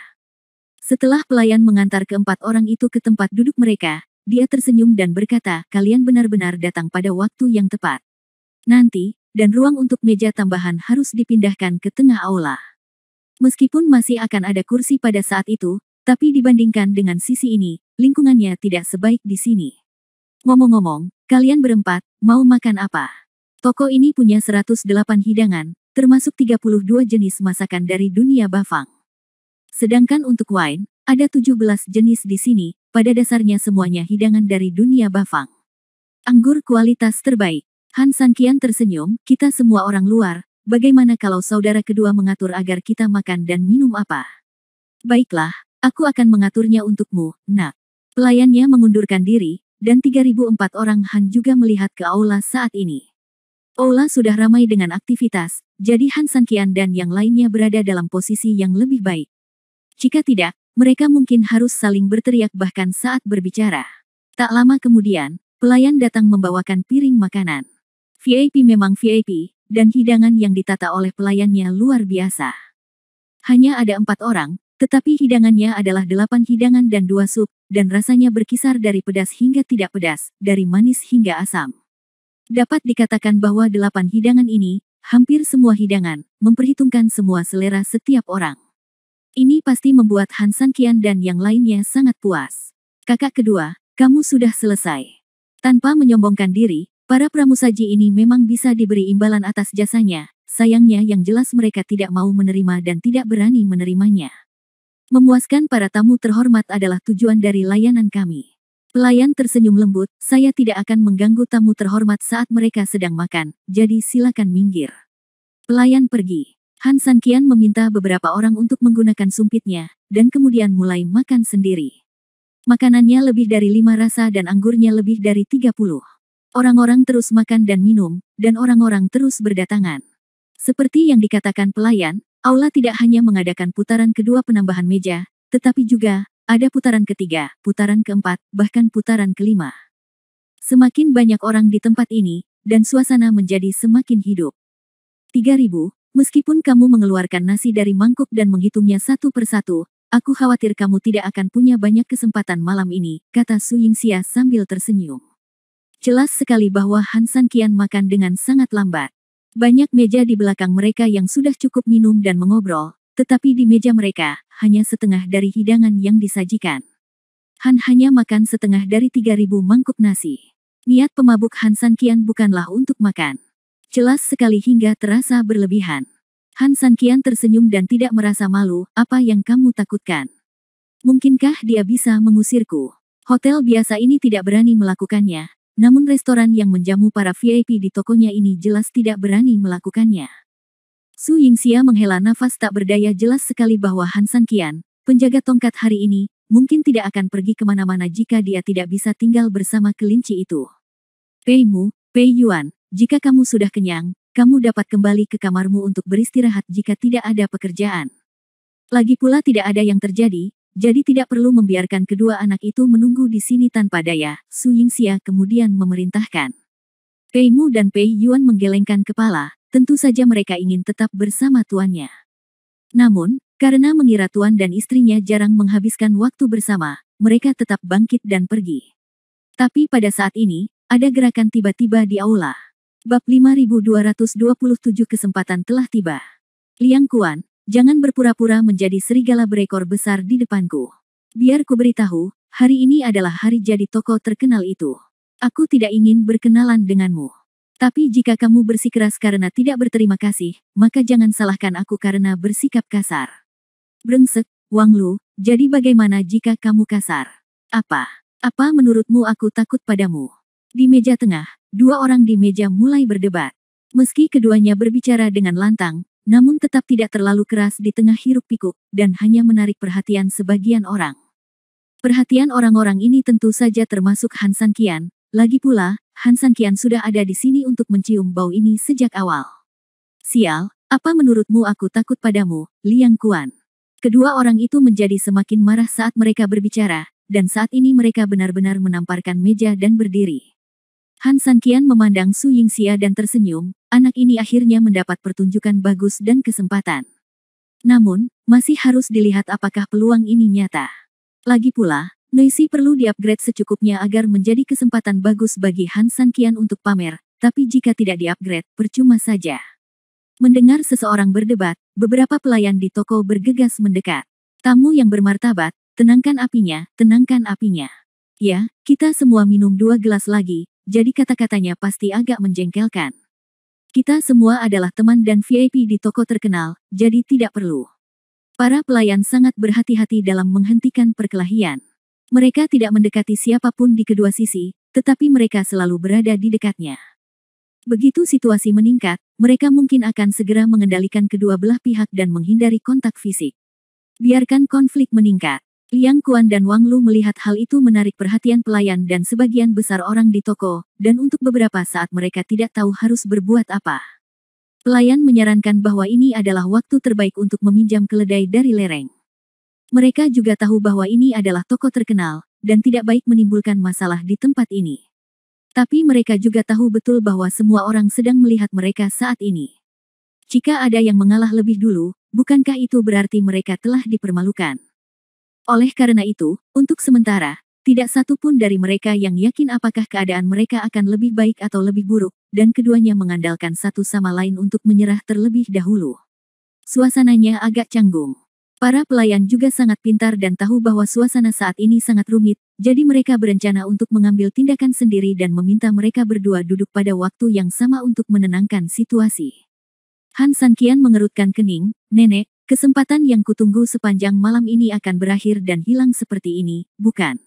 Setelah pelayan mengantar keempat orang itu ke tempat duduk mereka, dia tersenyum dan berkata, "Kalian benar-benar datang pada waktu yang tepat. Nanti, dan ruang untuk meja tambahan harus dipindahkan ke tengah aula." Meskipun masih akan ada kursi pada saat itu, tapi dibandingkan dengan sisi ini, lingkungannya tidak sebaik di sini. Ngomong-ngomong, kalian berempat, mau makan apa? Toko ini punya 108 hidangan, termasuk 32 jenis masakan dari dunia Bafang. Sedangkan untuk wine, ada 17 jenis di sini, pada dasarnya semuanya hidangan dari dunia Bafang. Anggur kualitas terbaik. Han Sanqian tersenyum, "Kita semua orang luar, bagaimana kalau saudara kedua mengatur agar kita makan dan minum apa?" "Baiklah, aku akan mengaturnya untukmu, nak." Pelayannya mengundurkan diri, dan 3.004 orang Han juga melihat ke aula saat ini. Aula sudah ramai dengan aktivitas, jadi Han Sanqian dan yang lainnya berada dalam posisi yang lebih baik. Jika tidak, mereka mungkin harus saling berteriak bahkan saat berbicara. Tak lama kemudian, pelayan datang membawakan piring makanan. VIP memang VIP, dan hidangan yang ditata oleh pelayannya luar biasa. Hanya ada 4 orang, tetapi hidangannya adalah 8 hidangan dan 2 sup, dan rasanya berkisar dari pedas hingga tidak pedas, dari manis hingga asam. Dapat dikatakan bahwa 8 hidangan ini, hampir semua hidangan, memperhitungkan semua selera setiap orang. Ini pasti membuat Han Sanqian dan yang lainnya sangat puas. "Kakak kedua, kamu sudah selesai." Tanpa menyombongkan diri, para pramusaji ini memang bisa diberi imbalan atas jasanya, sayangnya yang jelas mereka tidak mau menerima dan tidak berani menerimanya. "Memuaskan para tamu terhormat adalah tujuan dari layanan kami." Pelayan tersenyum lembut, "Saya tidak akan mengganggu tamu terhormat saat mereka sedang makan, jadi silakan minggir." Pelayan pergi. Han Sanqian meminta beberapa orang untuk menggunakan sumpitnya, dan kemudian mulai makan sendiri. Makanannya lebih dari 5 rasa dan anggurnya lebih dari 30. Orang-orang terus makan dan minum, dan orang-orang terus berdatangan. Seperti yang dikatakan pelayan, aula tidak hanya mengadakan putaran kedua penambahan meja, tetapi juga ada putaran ketiga, putaran keempat, bahkan putaran kelima. Semakin banyak orang di tempat ini, dan suasana menjadi semakin hidup. 3.000, meskipun kamu mengeluarkan nasi dari mangkuk dan menghitungnya satu persatu, aku khawatir kamu tidak akan punya banyak kesempatan malam ini, kata Su Yingxia sambil tersenyum. Jelas sekali bahwa Han Sanqian makan dengan sangat lambat. Banyak meja di belakang mereka yang sudah cukup minum dan mengobrol, tetapi di meja mereka, hanya setengah dari hidangan yang disajikan. Han hanya makan setengah dari 3.000 mangkuk nasi. Niat pemabuk Han Sanqian bukanlah untuk makan. Jelas sekali hingga terasa berlebihan. Han Sanqian tersenyum dan tidak merasa malu, "Apa yang kamu takutkan? Mungkinkah dia bisa mengusirku?" Hotel biasa ini tidak berani melakukannya. Namun restoran yang menjamu para VIP di tokonya ini jelas tidak berani melakukannya. Su Yingxia menghela nafas tak berdaya, jelas sekali bahwa Han Sanqian, penjaga tongkat hari ini, mungkin tidak akan pergi kemana-mana jika dia tidak bisa tinggal bersama kelinci itu. "Pei Mu, Pei Yuan, jika kamu sudah kenyang, kamu dapat kembali ke kamarmu untuk beristirahat jika tidak ada pekerjaan. Lagi pula tidak ada yang terjadi, jadi tidak perlu membiarkan kedua anak itu menunggu di sini tanpa daya," Su Yingxia kemudian memerintahkan. Pei Mu dan Pei Yuan menggelengkan kepala, tentu saja mereka ingin tetap bersama tuannya. Namun, karena mengira tuan dan istrinya jarang menghabiskan waktu bersama, mereka tetap bangkit dan pergi. Tapi pada saat ini, ada gerakan tiba-tiba di aula. Bab 5227 kesempatan telah tiba. Liang Kuan, jangan berpura-pura menjadi serigala berekor besar di depanku. Biar ku beritahu, hari ini adalah hari jadi tokoh terkenal itu. Aku tidak ingin berkenalan denganmu. Tapi jika kamu bersikeras karena tidak berterima kasih, maka jangan salahkan aku karena bersikap kasar. Brengsek, Wang Lu, jadi bagaimana jika kamu kasar? Apa menurutmu aku takut padamu? Di meja tengah, dua orang di meja mulai berdebat. Meski keduanya berbicara dengan lantang, namun tetap tidak terlalu keras di tengah hiruk-pikuk, dan hanya menarik perhatian sebagian orang. Perhatian orang-orang ini tentu saja termasuk Han San Qian, lagi pula, Han San Qian sudah ada di sini untuk mencium bau ini sejak awal. Sial, apa menurutmu aku takut padamu, Liang Kuan? Kedua orang itu menjadi semakin marah saat mereka berbicara, dan saat ini mereka benar-benar menamparkan meja dan berdiri. Han San Qian memandang Su Yingxia dan tersenyum, anak ini akhirnya mendapat pertunjukan bagus dan kesempatan. Namun, masih harus dilihat apakah peluang ini nyata. Lagi pula, Noisy perlu di-upgrade secukupnya agar menjadi kesempatan bagus bagi Han San Qian untuk pamer, tapi jika tidak di-upgrade, percuma saja. Mendengar seseorang berdebat, beberapa pelayan di toko bergegas mendekat. Tamu yang bermartabat, tenangkan apinya, tenangkan apinya. Ya, kita semua minum 2 gelas lagi, jadi kata-katanya pasti agak menjengkelkan. Kita semua adalah teman dan VIP di toko terkenal, jadi tidak perlu. Para pelayan sangat berhati-hati dalam menghentikan perkelahian. Mereka tidak mendekati siapapun di kedua sisi, tetapi mereka selalu berada di dekatnya. Begitu situasi meningkat, mereka mungkin akan segera mengendalikan kedua belah pihak dan menghindari kontak fisik. Biarkan konflik meningkat. Liang Kuan dan Wang Lu melihat hal itu menarik perhatian pelayan dan sebagian besar orang di toko, dan untuk beberapa saat mereka tidak tahu harus berbuat apa. Pelayan menyarankan bahwa ini adalah waktu terbaik untuk meminjam keledai dari lereng. Mereka juga tahu bahwa ini adalah toko terkenal, dan tidak baik menimbulkan masalah di tempat ini. Tapi mereka juga tahu betul bahwa semua orang sedang melihat mereka saat ini. Jika ada yang mengalah lebih dulu, bukankah itu berarti mereka telah dipermalukan? Oleh karena itu, untuk sementara, tidak satu pun dari mereka yang yakin apakah keadaan mereka akan lebih baik atau lebih buruk, dan keduanya mengandalkan satu sama lain untuk menyerah terlebih dahulu. Suasananya agak canggung. Para pelayan juga sangat pintar dan tahu bahwa suasana saat ini sangat rumit, jadi mereka berencana untuk mengambil tindakan sendiri dan meminta mereka berdua duduk pada waktu yang sama untuk menenangkan situasi. Han San Qian mengerutkan kening, "Nenek, kesempatan yang kutunggu sepanjang malam ini akan berakhir dan hilang seperti ini, bukan?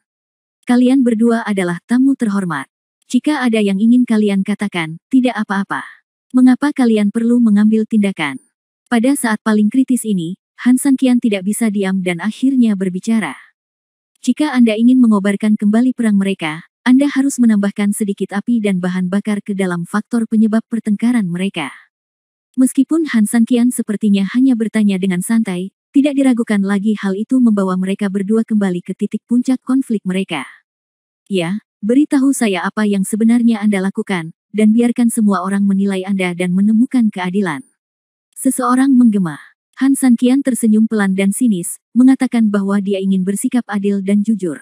Kalian berdua adalah tamu terhormat. Jika ada yang ingin kalian katakan, tidak apa-apa. Mengapa kalian perlu mengambil tindakan?" Pada saat paling kritis ini, Han San Qian tidak bisa diam dan akhirnya berbicara. "Jika Anda ingin mengobarkan kembali perang mereka, Anda harus menambahkan sedikit api dan bahan bakar ke dalam faktor penyebab pertengkaran mereka." Meskipun Han San Qian sepertinya hanya bertanya dengan santai, tidak diragukan lagi hal itu membawa mereka berdua kembali ke titik puncak konflik mereka. "Ya, beritahu saya apa yang sebenarnya Anda lakukan, dan biarkan semua orang menilai Anda dan menemukan keadilan." Seseorang menggema. Han San Qian tersenyum pelan dan sinis, mengatakan bahwa dia ingin bersikap adil dan jujur.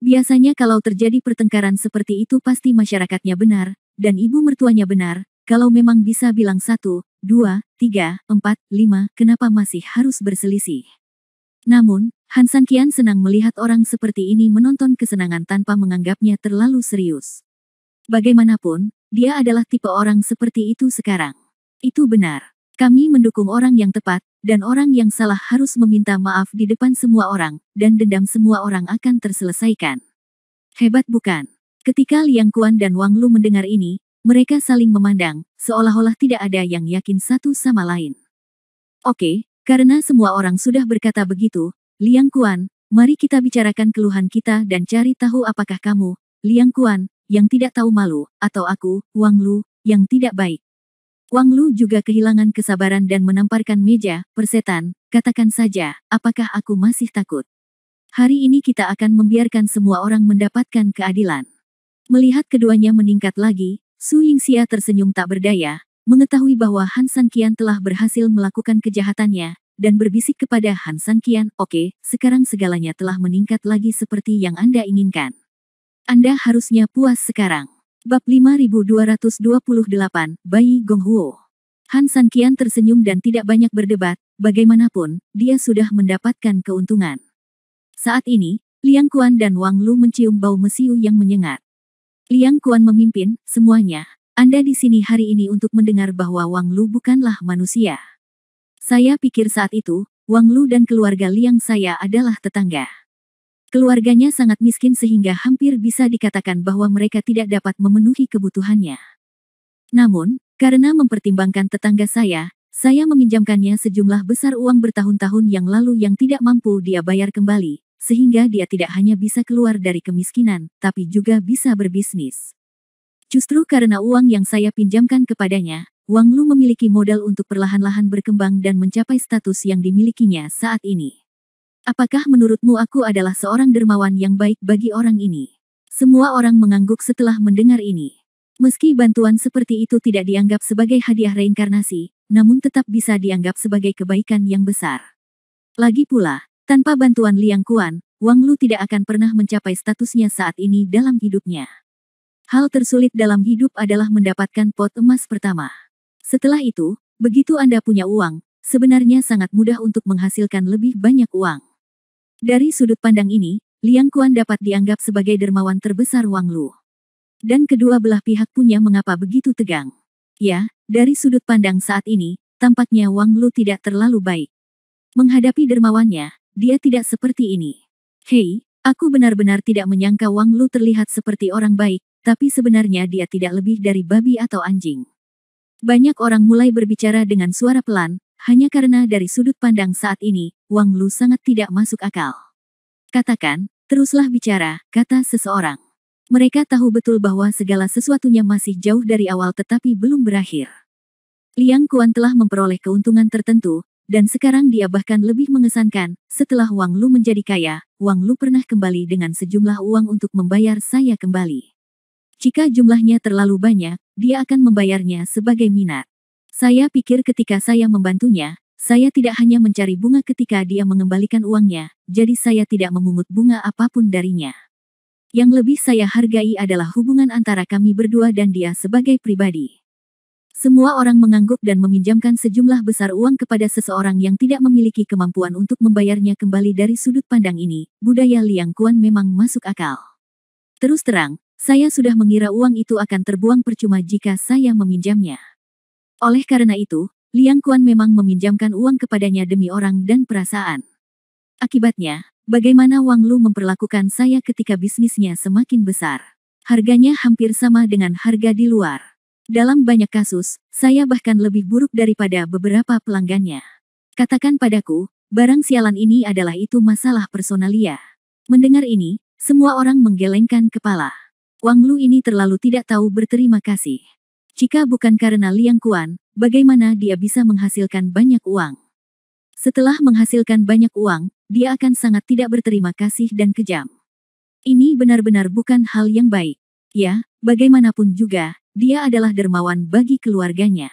Biasanya kalau terjadi pertengkaran seperti itu pasti masyarakatnya benar, dan ibu mertuanya benar. Kalau memang bisa bilang 1, 2, 3, 4, 5, kenapa masih harus berselisih? Namun, Han San Qian senang melihat orang seperti ini menonton kesenangan tanpa menganggapnya terlalu serius. Bagaimanapun, dia adalah tipe orang seperti itu sekarang. Itu benar. Kami mendukung orang yang tepat, dan orang yang salah harus meminta maaf di depan semua orang, dan dendam semua orang akan terselesaikan. Hebat bukan? Ketika Liang Kuan dan Wang Lu mendengar ini, mereka saling memandang, seolah-olah tidak ada yang yakin satu sama lain. "Oke, karena semua orang sudah berkata begitu, Liang Kuan, mari kita bicarakan keluhan kita dan cari tahu apakah kamu, Liang Kuan, yang tidak tahu malu, atau aku, Wang Lu, yang tidak baik." Wang Lu juga kehilangan kesabaran dan menamparkan meja. "Persetan, katakan saja, apakah aku masih takut? Hari ini kita akan membiarkan semua orang mendapatkan keadilan." Melihat keduanya meningkat lagi, Su Yingxia tersenyum tak berdaya, mengetahui bahwa Han San Qian telah berhasil melakukan kejahatannya, dan berbisik kepada Han San Qian, "Oke, sekarang segalanya telah meningkat lagi seperti yang Anda inginkan. Anda harusnya puas sekarang. Bab 5228, Bayi Gonghuo. Han Sanqian tersenyum dan tidak banyak berdebat, bagaimanapun, dia sudah mendapatkan keuntungan. Saat ini, Liang Kuan dan Wang Lu mencium bau mesiu yang menyengat. Liang Kuan memimpin, semuanya. Anda di sini hari ini untuk mendengar bahwa Wang Lu bukanlah manusia. Saya pikir saat itu, Wang Lu dan keluarga Liang saya adalah tetangga. Keluarganya sangat miskin sehingga hampir bisa dikatakan bahwa mereka tidak dapat memenuhi kebutuhannya. Namun, karena mempertimbangkan tetangga saya meminjamkannya sejumlah besar uang bertahun-tahun yang lalu yang tidak mampu dia bayar kembali, sehingga dia tidak hanya bisa keluar dari kemiskinan, tapi juga bisa berbisnis. Justru karena uang yang saya pinjamkan kepadanya, Wang Lu memiliki modal untuk perlahan-lahan berkembang dan mencapai status yang dimilikinya saat ini. Apakah menurutmu aku adalah seorang dermawan yang baik bagi orang ini? Semua orang mengangguk setelah mendengar ini. Meski bantuan seperti itu tidak dianggap sebagai hadiah reinkarnasi, namun tetap bisa dianggap sebagai kebaikan yang besar. Lagi pula, tanpa bantuan Liang Kuan, Wang Lu tidak akan pernah mencapai statusnya saat ini dalam hidupnya. Hal tersulit dalam hidup adalah mendapatkan pot emas pertama. Setelah itu, begitu Anda punya uang, sebenarnya sangat mudah untuk menghasilkan lebih banyak uang. Dari sudut pandang ini, Liang Kuan dapat dianggap sebagai dermawan terbesar Wang Lu. Dan kedua belah pihak punya mengapa begitu tegang. Ya, dari sudut pandang saat ini, tampaknya Wang Lu tidak terlalu baik. Menghadapi dermawannya, dia tidak seperti ini. Hei, aku benar-benar tidak menyangka Wang Lu terlihat seperti orang baik, tapi sebenarnya dia tidak lebih dari babi atau anjing. Banyak orang mulai berbicara dengan suara pelan, hanya karena dari sudut pandang saat ini, Wang Lu sangat tidak masuk akal. Katakan, teruslah bicara, kata seseorang. Mereka tahu betul bahwa segala sesuatunya masih jauh dari awal tetapi belum berakhir. Liang Kuan telah memperoleh keuntungan tertentu, dan sekarang dia bahkan lebih mengesankan, setelah Wang Lu menjadi kaya, Wang Lu pernah kembali dengan sejumlah uang untuk membayar saya kembali. Jika jumlahnya terlalu banyak, dia akan membayarnya sebagai minat. Saya pikir ketika saya membantunya, saya tidak hanya mencari bunga ketika dia mengembalikan uangnya, jadi saya tidak memungut bunga apapun darinya. Yang lebih saya hargai adalah hubungan antara kami berdua dan dia sebagai pribadi. Semua orang mengangguk dan meminjamkan sejumlah besar uang kepada seseorang yang tidak memiliki kemampuan untuk membayarnya kembali. Dari sudut pandang ini, budaya Liang Kuan memang masuk akal. Terus terang, saya sudah mengira uang itu akan terbuang percuma jika saya meminjamnya. Oleh karena itu, Liang Kuan memang meminjamkan uang kepadanya demi orang dan perasaan. Akibatnya, bagaimana Wang Lu memperlakukan saya ketika bisnisnya semakin besar? Harganya hampir sama dengan harga di luar. Dalam banyak kasus, saya bahkan lebih buruk daripada beberapa pelanggannya. Katakan padaku, barang sialan ini adalah itu masalah personalia. Mendengar ini, semua orang menggelengkan kepala. Wang Lu ini terlalu tidak tahu berterima kasih. Jika bukan karena Liang Kuan, bagaimana dia bisa menghasilkan banyak uang? Setelah menghasilkan banyak uang, dia akan sangat tidak berterima kasih dan kejam. Ini benar-benar bukan hal yang baik. Ya, bagaimanapun juga, dia adalah dermawan bagi keluarganya.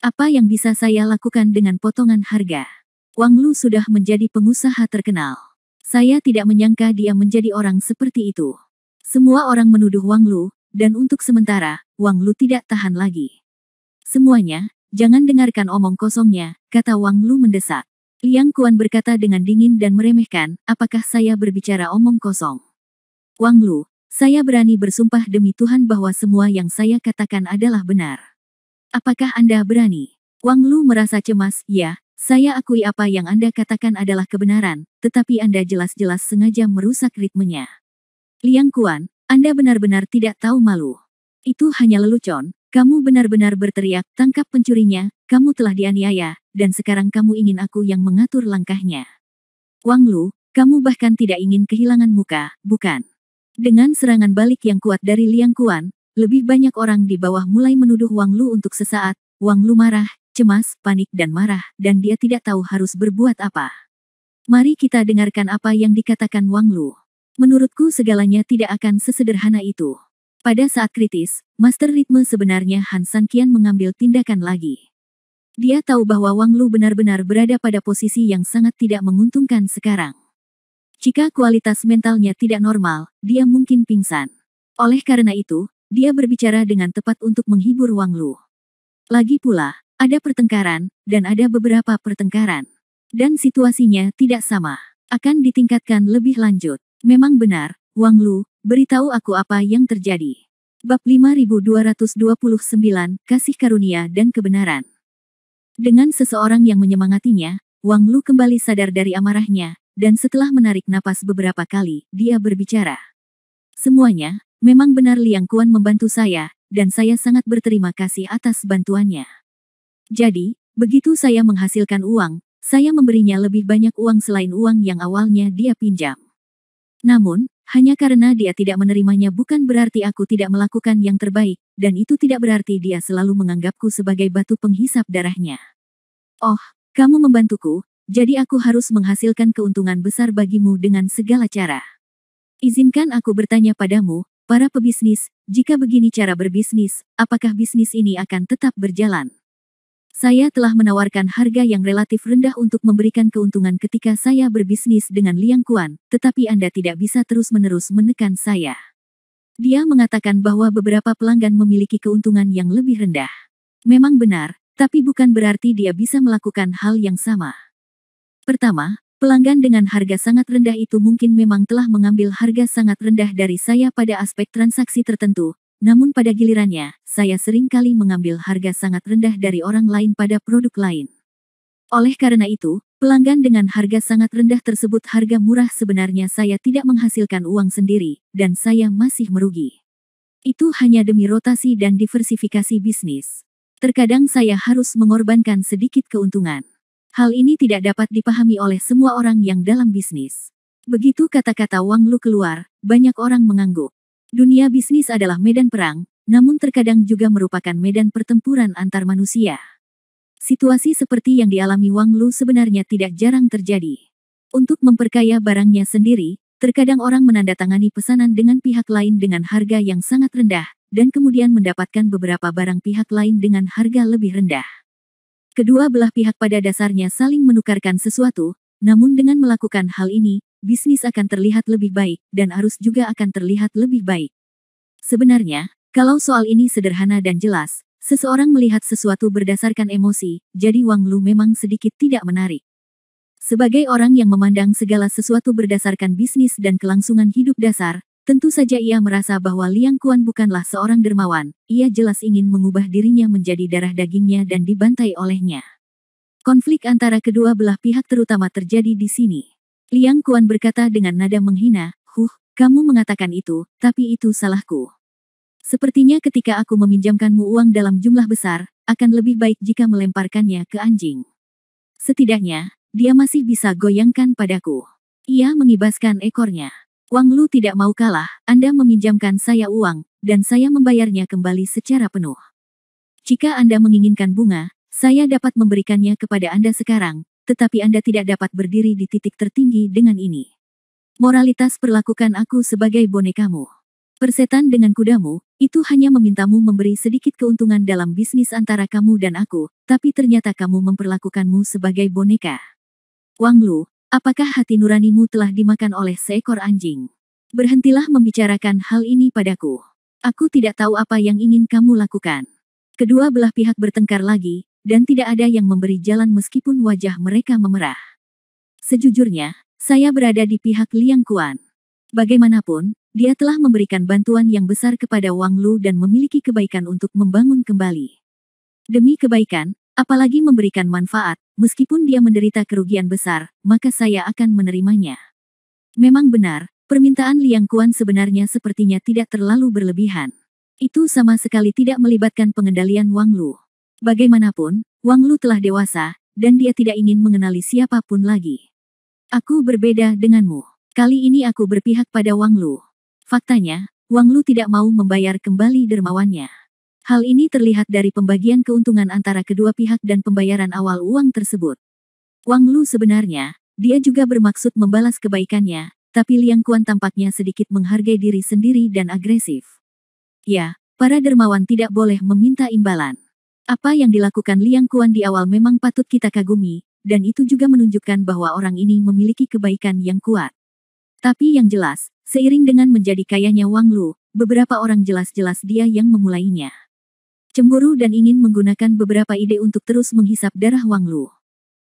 Apa yang bisa saya lakukan dengan potongan harga? Wang Lu sudah menjadi pengusaha terkenal. Saya tidak menyangka dia menjadi orang seperti itu. Semua orang menuduh Wang Lu, dan untuk sementara, Wang Lu tidak tahan lagi. Semuanya, jangan dengarkan omong kosongnya, kata Wang Lu mendesak. Liang Kuan berkata dengan dingin dan meremehkan, apakah saya berbicara omong kosong? Wang Lu, saya berani bersumpah demi Tuhan bahwa semua yang saya katakan adalah benar. Apakah Anda berani? Wang Lu merasa cemas, ya, saya akui apa yang Anda katakan adalah kebenaran, tetapi Anda jelas-jelas sengaja merusak ritmenya. Liang Kuan, Anda benar-benar tidak tahu malu. Itu hanya lelucon, kamu benar-benar berteriak, tangkap pencurinya, kamu telah dianiaya, dan sekarang kamu ingin aku yang mengatur langkahnya. Wang Lu, kamu bahkan tidak ingin kehilangan muka, bukan? Dengan serangan balik yang kuat dari Liang Kuan, lebih banyak orang di bawah mulai menuduh Wang Lu untuk sesaat. Wang Lu marah, cemas, panik dan marah, dan dia tidak tahu harus berbuat apa. Mari kita dengarkan apa yang dikatakan Wang Lu. Menurutku segalanya tidak akan sesederhana itu. Pada saat kritis, Master Ritme sebenarnya Han Sanqian mengambil tindakan lagi. Dia tahu bahwa Wang Lu benar-benar berada pada posisi yang sangat tidak menguntungkan sekarang. Jika kualitas mentalnya tidak normal, dia mungkin pingsan. Oleh karena itu, dia berbicara dengan tepat untuk menghibur Wang Lu. Lagi pula, ada pertengkaran, dan ada beberapa pertengkaran. Dan situasinya tidak sama. Akan ditingkatkan lebih lanjut. Memang benar, Wang Lu, beritahu aku apa yang terjadi. Bab 5229, Kasih Karunia dan Kebenaran. Dengan seseorang yang menyemangatinya, Wang Lu kembali sadar dari amarahnya, dan setelah menarik napas beberapa kali, dia berbicara. Semuanya, memang benar Liang Kuan membantu saya, dan saya sangat berterima kasih atas bantuannya. Jadi, begitu saya menghasilkan uang, saya memberinya lebih banyak uang selain uang yang awalnya dia pinjam. Namun, hanya karena dia tidak menerimanya bukan berarti aku tidak melakukan yang terbaik, dan itu tidak berarti dia selalu menganggapku sebagai batu penghisap darahnya. Oh, kamu membantuku, jadi aku harus menghasilkan keuntungan besar bagimu dengan segala cara. Izinkan aku bertanya padamu, para pebisnis, jika begini cara berbisnis, apakah bisnis ini akan tetap berjalan? Saya telah menawarkan harga yang relatif rendah untuk memberikan keuntungan ketika saya berbisnis dengan Liang Kuan, tetapi Anda tidak bisa terus-menerus menekan saya. Dia mengatakan bahwa beberapa pelanggan memiliki keuntungan yang lebih rendah. Memang benar, tapi bukan berarti dia bisa melakukan hal yang sama. Pertama, pelanggan dengan harga sangat rendah itu mungkin memang telah mengambil harga sangat rendah dari saya pada aspek transaksi tertentu, namun pada gilirannya, saya sering kali mengambil harga sangat rendah dari orang lain pada produk lain. Oleh karena itu, pelanggan dengan harga sangat rendah tersebut harga murah sebenarnya saya tidak menghasilkan uang sendiri, dan saya masih merugi. Itu hanya demi rotasi dan diversifikasi bisnis. Terkadang saya harus mengorbankan sedikit keuntungan. Hal ini tidak dapat dipahami oleh semua orang yang dalam bisnis. Begitu kata-kata Wang Lu keluar, banyak orang mengangguk. Dunia bisnis adalah medan perang, namun terkadang juga merupakan medan pertempuran antar manusia. Situasi seperti yang dialami Wang Lu sebenarnya tidak jarang terjadi. Untuk memperkaya barangnya sendiri, terkadang orang menandatangani pesanan dengan pihak lain dengan harga yang sangat rendah, dan kemudian mendapatkan beberapa barang pihak lain dengan harga lebih rendah. Kedua belah pihak pada dasarnya saling menukarkan sesuatu, namun dengan melakukan hal ini, bisnis akan terlihat lebih baik, dan arus juga akan terlihat lebih baik. Sebenarnya, kalau soal ini sederhana dan jelas, seseorang melihat sesuatu berdasarkan emosi, jadi Wang Lu memang sedikit tidak menarik. Sebagai orang yang memandang segala sesuatu berdasarkan bisnis dan kelangsungan hidup dasar, tentu saja ia merasa bahwa Liang Kuan bukanlah seorang dermawan, ia jelas ingin mengubah dirinya menjadi darah dagingnya dan dibantai olehnya. Konflik antara kedua belah pihak terutama terjadi di sini. Liang Kuan berkata dengan nada menghina, kamu mengatakan itu, tapi itu salahku. Sepertinya ketika aku meminjamkanmu uang dalam jumlah besar, akan lebih baik jika melemparkannya ke anjing. Setidaknya, dia masih bisa goyangkan padaku. Ia mengibaskan ekornya. Wang Lu tidak mau kalah, Anda meminjamkan saya uang, dan saya membayarnya kembali secara penuh. Jika Anda menginginkan bunga, saya dapat memberikannya kepada Anda sekarang, tetapi Anda tidak dapat berdiri di titik tertinggi dengan ini. Moralitas perlakukan aku sebagai bonekamu. Persetan dengan kudamu, itu hanya memintamu memberi sedikit keuntungan dalam bisnis antara kamu dan aku, tapi ternyata kamu memperlakukanmu sebagai boneka. Wang Lu, apakah hati nuranimu telah dimakan oleh seekor anjing? Berhentilah membicarakan hal ini padaku. Aku tidak tahu apa yang ingin kamu lakukan. Kedua belah pihak bertengkar lagi, dan tidak ada yang memberi jalan meskipun wajah mereka memerah. Sejujurnya, saya berada di pihak Liang Kuan. Bagaimanapun, dia telah memberikan bantuan yang besar kepada Wang Lu dan memiliki kebaikan untuk membangun kembali. Demi kebaikan, apalagi memberikan manfaat, meskipun dia menderita kerugian besar, maka saya akan menerimanya. Memang benar, permintaan Liang Kuan sebenarnya sepertinya tidak terlalu berlebihan. Itu sama sekali tidak melibatkan pengendalian Wang Lu. Bagaimanapun, Wang Lu telah dewasa, dan dia tidak ingin mengenali siapapun lagi. Aku berbeda denganmu. Kali ini aku berpihak pada Wang Lu. Faktanya, Wang Lu tidak mau membayar kembali dermawannya. Hal ini terlihat dari pembagian keuntungan antara kedua pihak dan pembayaran awal uang tersebut. Wang Lu sebenarnya, dia juga bermaksud membalas kebaikannya, tapi Liang Kuan tampaknya sedikit menghargai diri sendiri dan agresif. Ya, para dermawan tidak boleh meminta imbalan. Apa yang dilakukan Liang Kuan di awal memang patut kita kagumi, dan itu juga menunjukkan bahwa orang ini memiliki kebaikan yang kuat. Tapi yang jelas, seiring dengan menjadi kayanya Wang Lu, beberapa orang jelas-jelas dia yang memulainya. Cemburu dan ingin menggunakan beberapa ide untuk terus menghisap darah Wang Lu.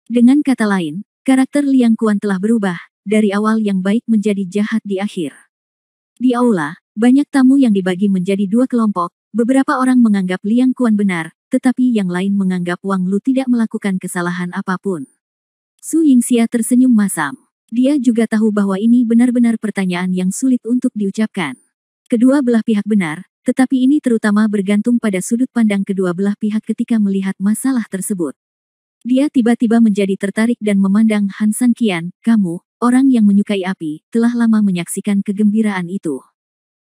Dengan kata lain, karakter Liang Kuan telah berubah, dari awal yang baik menjadi jahat di akhir. Di aula, banyak tamu yang dibagi menjadi dua kelompok, beberapa orang menganggap Liang Kuan benar, tetapi yang lain menganggap Wang Lu tidak melakukan kesalahan apapun. Su Yingxia tersenyum masam. Dia juga tahu bahwa ini benar-benar pertanyaan yang sulit untuk diucapkan. Kedua belah pihak benar, tetapi ini terutama bergantung pada sudut pandang kedua belah pihak ketika melihat masalah tersebut. Dia tiba-tiba menjadi tertarik dan memandang Han San Qian, kamu, orang yang menyukai api, telah lama menyaksikan kegembiraan itu.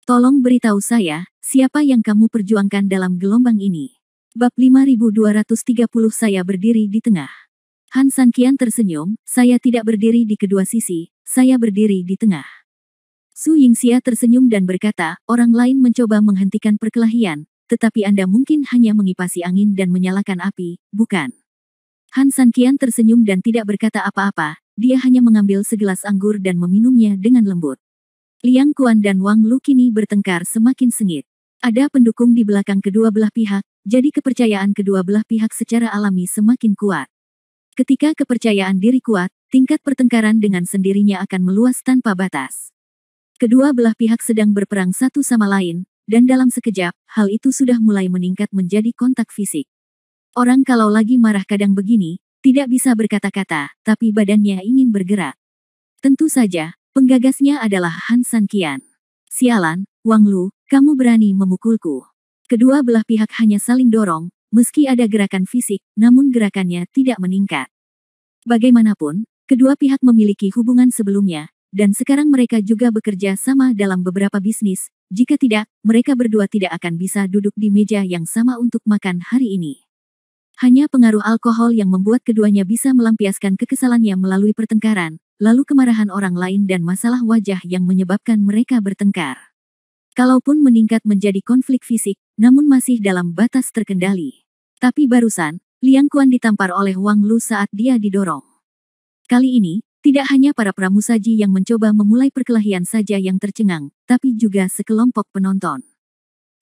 Tolong beritahu saya, siapa yang kamu perjuangkan dalam gelombang ini? Bab 5230 saya berdiri di tengah. Han San Qian tersenyum, saya tidak berdiri di kedua sisi, saya berdiri di tengah. Su Yingxia tersenyum dan berkata, orang lain mencoba menghentikan perkelahian, tetapi Anda mungkin hanya mengipasi angin dan menyalakan api, bukan? Han San Qian tersenyum dan tidak berkata apa-apa, dia hanya mengambil segelas anggur dan meminumnya dengan lembut. Liang Kuan dan Wang Lu kini bertengkar semakin sengit. Ada pendukung di belakang kedua belah pihak, jadi kepercayaan kedua belah pihak secara alami semakin kuat. Ketika kepercayaan diri kuat, tingkat pertengkaran dengan sendirinya akan meluas tanpa batas. Kedua belah pihak sedang berperang satu sama lain, dan dalam sekejap, hal itu sudah mulai meningkat menjadi kontak fisik. Orang kalau lagi marah kadang begini, tidak bisa berkata-kata, tapi badannya ingin bergerak. Tentu saja, penggagasnya adalah Han San Qian. Sialan, Wang Lu, kamu berani memukulku. Kedua belah pihak hanya saling dorong, meski ada gerakan fisik, namun gerakannya tidak meningkat. Bagaimanapun, kedua pihak memiliki hubungan sebelumnya, dan sekarang mereka juga bekerja sama dalam beberapa bisnis, jika tidak, mereka berdua tidak akan bisa duduk di meja yang sama untuk makan hari ini. Hanya pengaruh alkohol yang membuat keduanya bisa melampiaskan kekesalannya melalui pertengkaran, lalu kemarahan orang lain dan masalah wajah yang menyebabkan mereka bertengkar. Kalaupun meningkat menjadi konflik fisik, namun masih dalam batas terkendali. Tapi barusan, Liang Kuan ditampar oleh Wang Lu saat dia didorong. Kali ini, tidak hanya para pramusaji yang mencoba memulai perkelahian saja yang tercengang, tapi juga sekelompok penonton.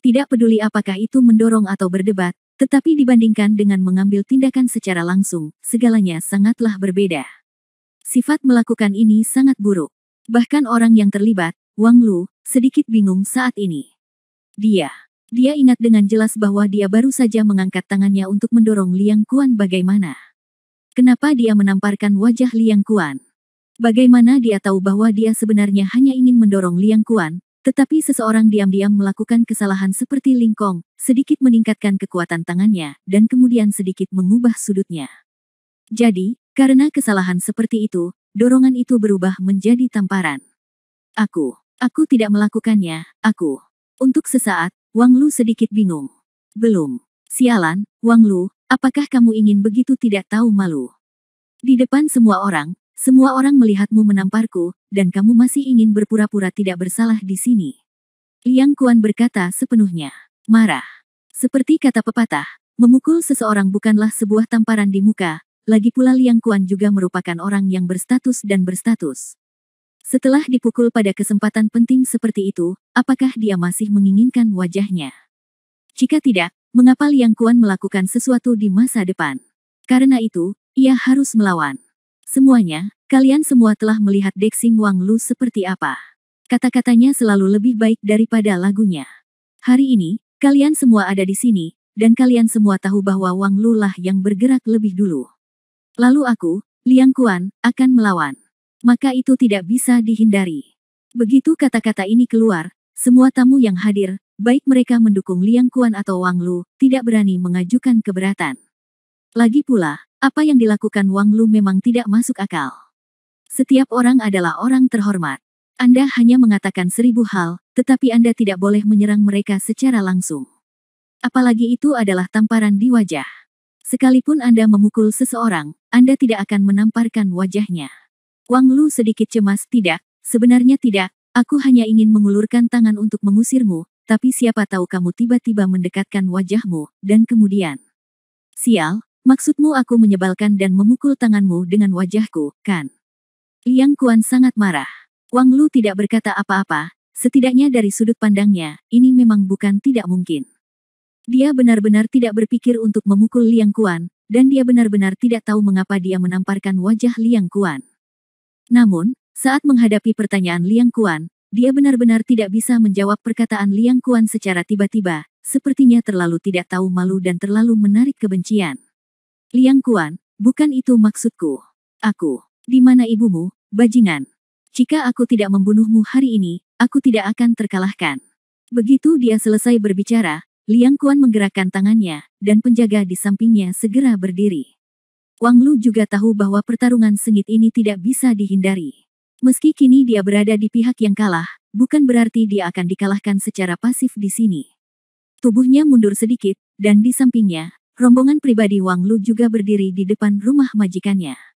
Tidak peduli apakah itu mendorong atau berdebat, tetapi dibandingkan dengan mengambil tindakan secara langsung, segalanya sangatlah berbeda. Sifat melakukan ini sangat buruk. Bahkan orang yang terlibat, Wang Lu, sedikit bingung saat ini. Dia ingat dengan jelas bahwa dia baru saja mengangkat tangannya untuk mendorong Liang Kuan bagaimana. Kenapa dia menamparkan wajah Liang Kuan? Bagaimana dia tahu bahwa dia sebenarnya hanya ingin mendorong Liang Kuan, tetapi seseorang diam-diam melakukan kesalahan seperti Ling Kong, sedikit meningkatkan kekuatan tangannya, dan kemudian sedikit mengubah sudutnya. Jadi, karena kesalahan seperti itu, dorongan itu berubah menjadi tamparan. Aku tidak melakukannya, aku. Untuk sesaat, Wang Lu sedikit bingung. Belum. Sialan, Wang Lu, apakah kamu ingin begitu tidak tahu malu? Di depan semua orang melihatmu menamparku, dan kamu masih ingin berpura-pura tidak bersalah di sini. Liang Kuan berkata sepenuhnya marah. Seperti kata pepatah, memukul seseorang bukanlah sebuah tamparan di muka, lagi pula Liang Kuan juga merupakan orang yang berstatus dan berstatus. Setelah dipukul pada kesempatan penting seperti itu, apakah dia masih menginginkan wajahnya? Jika tidak, mengapa Liang Kuan melakukan sesuatu di masa depan? Karena itu, ia harus melawan. Semuanya, kalian semua telah melihat Dexing Wang Lu seperti apa. Kata-katanya selalu lebih baik daripada lagunya. Hari ini, kalian semua ada di sini, dan kalian semua tahu bahwa Wang Lu lah yang bergerak lebih dulu. Lalu aku, Liang Kuan, akan melawan. Maka itu tidak bisa dihindari. Begitu kata-kata ini keluar, semua tamu yang hadir, baik mereka mendukung Liang Kuan atau Wang Lu, tidak berani mengajukan keberatan. Lagi pula, apa yang dilakukan Wang Lu memang tidak masuk akal. Setiap orang adalah orang terhormat. Anda hanya mengatakan 1000 hal, tetapi Anda tidak boleh menyerang mereka secara langsung. Apalagi itu adalah tamparan di wajah. Sekalipun Anda memukul seseorang, Anda tidak akan menamparkan wajahnya. Wang Lu sedikit cemas, tidak, sebenarnya tidak, aku hanya ingin mengulurkan tangan untuk mengusirmu, tapi siapa tahu kamu tiba-tiba mendekatkan wajahmu, dan kemudian. Sial, maksudmu aku menyebalkan dan memukul tanganmu dengan wajahku, kan? Liang Kuan sangat marah. Wang Lu tidak berkata apa-apa, Setidaknya dari sudut pandangnya, ini memang bukan tidak mungkin. Dia benar-benar tidak berpikir untuk memukul Liang Kuan, dan dia benar-benar tidak tahu mengapa dia menamparkan wajah Liang Kuan. Namun, saat menghadapi pertanyaan Liang Kuan, dia benar-benar tidak bisa menjawab perkataan Liang Kuan secara tiba-tiba, sepertinya terlalu tidak tahu malu dan terlalu menarik kebencian. Liang Kuan, bukan itu maksudku. Aku, di mana ibumu, bajingan? Jika aku tidak membunuhmu hari ini, aku tidak akan terkalahkan. Begitu dia selesai berbicara, Liang Kuan menggerakkan tangannya, dan penjaga di sampingnya segera berdiri. Wang Lu juga tahu bahwa pertarungan sengit ini tidak bisa dihindari. Meski kini dia berada di pihak yang kalah, bukan berarti dia akan dikalahkan secara pasif di sini. Tubuhnya mundur sedikit, dan di sampingnya, rombongan pribadi Wang Lu juga berdiri di depan rumah majikannya.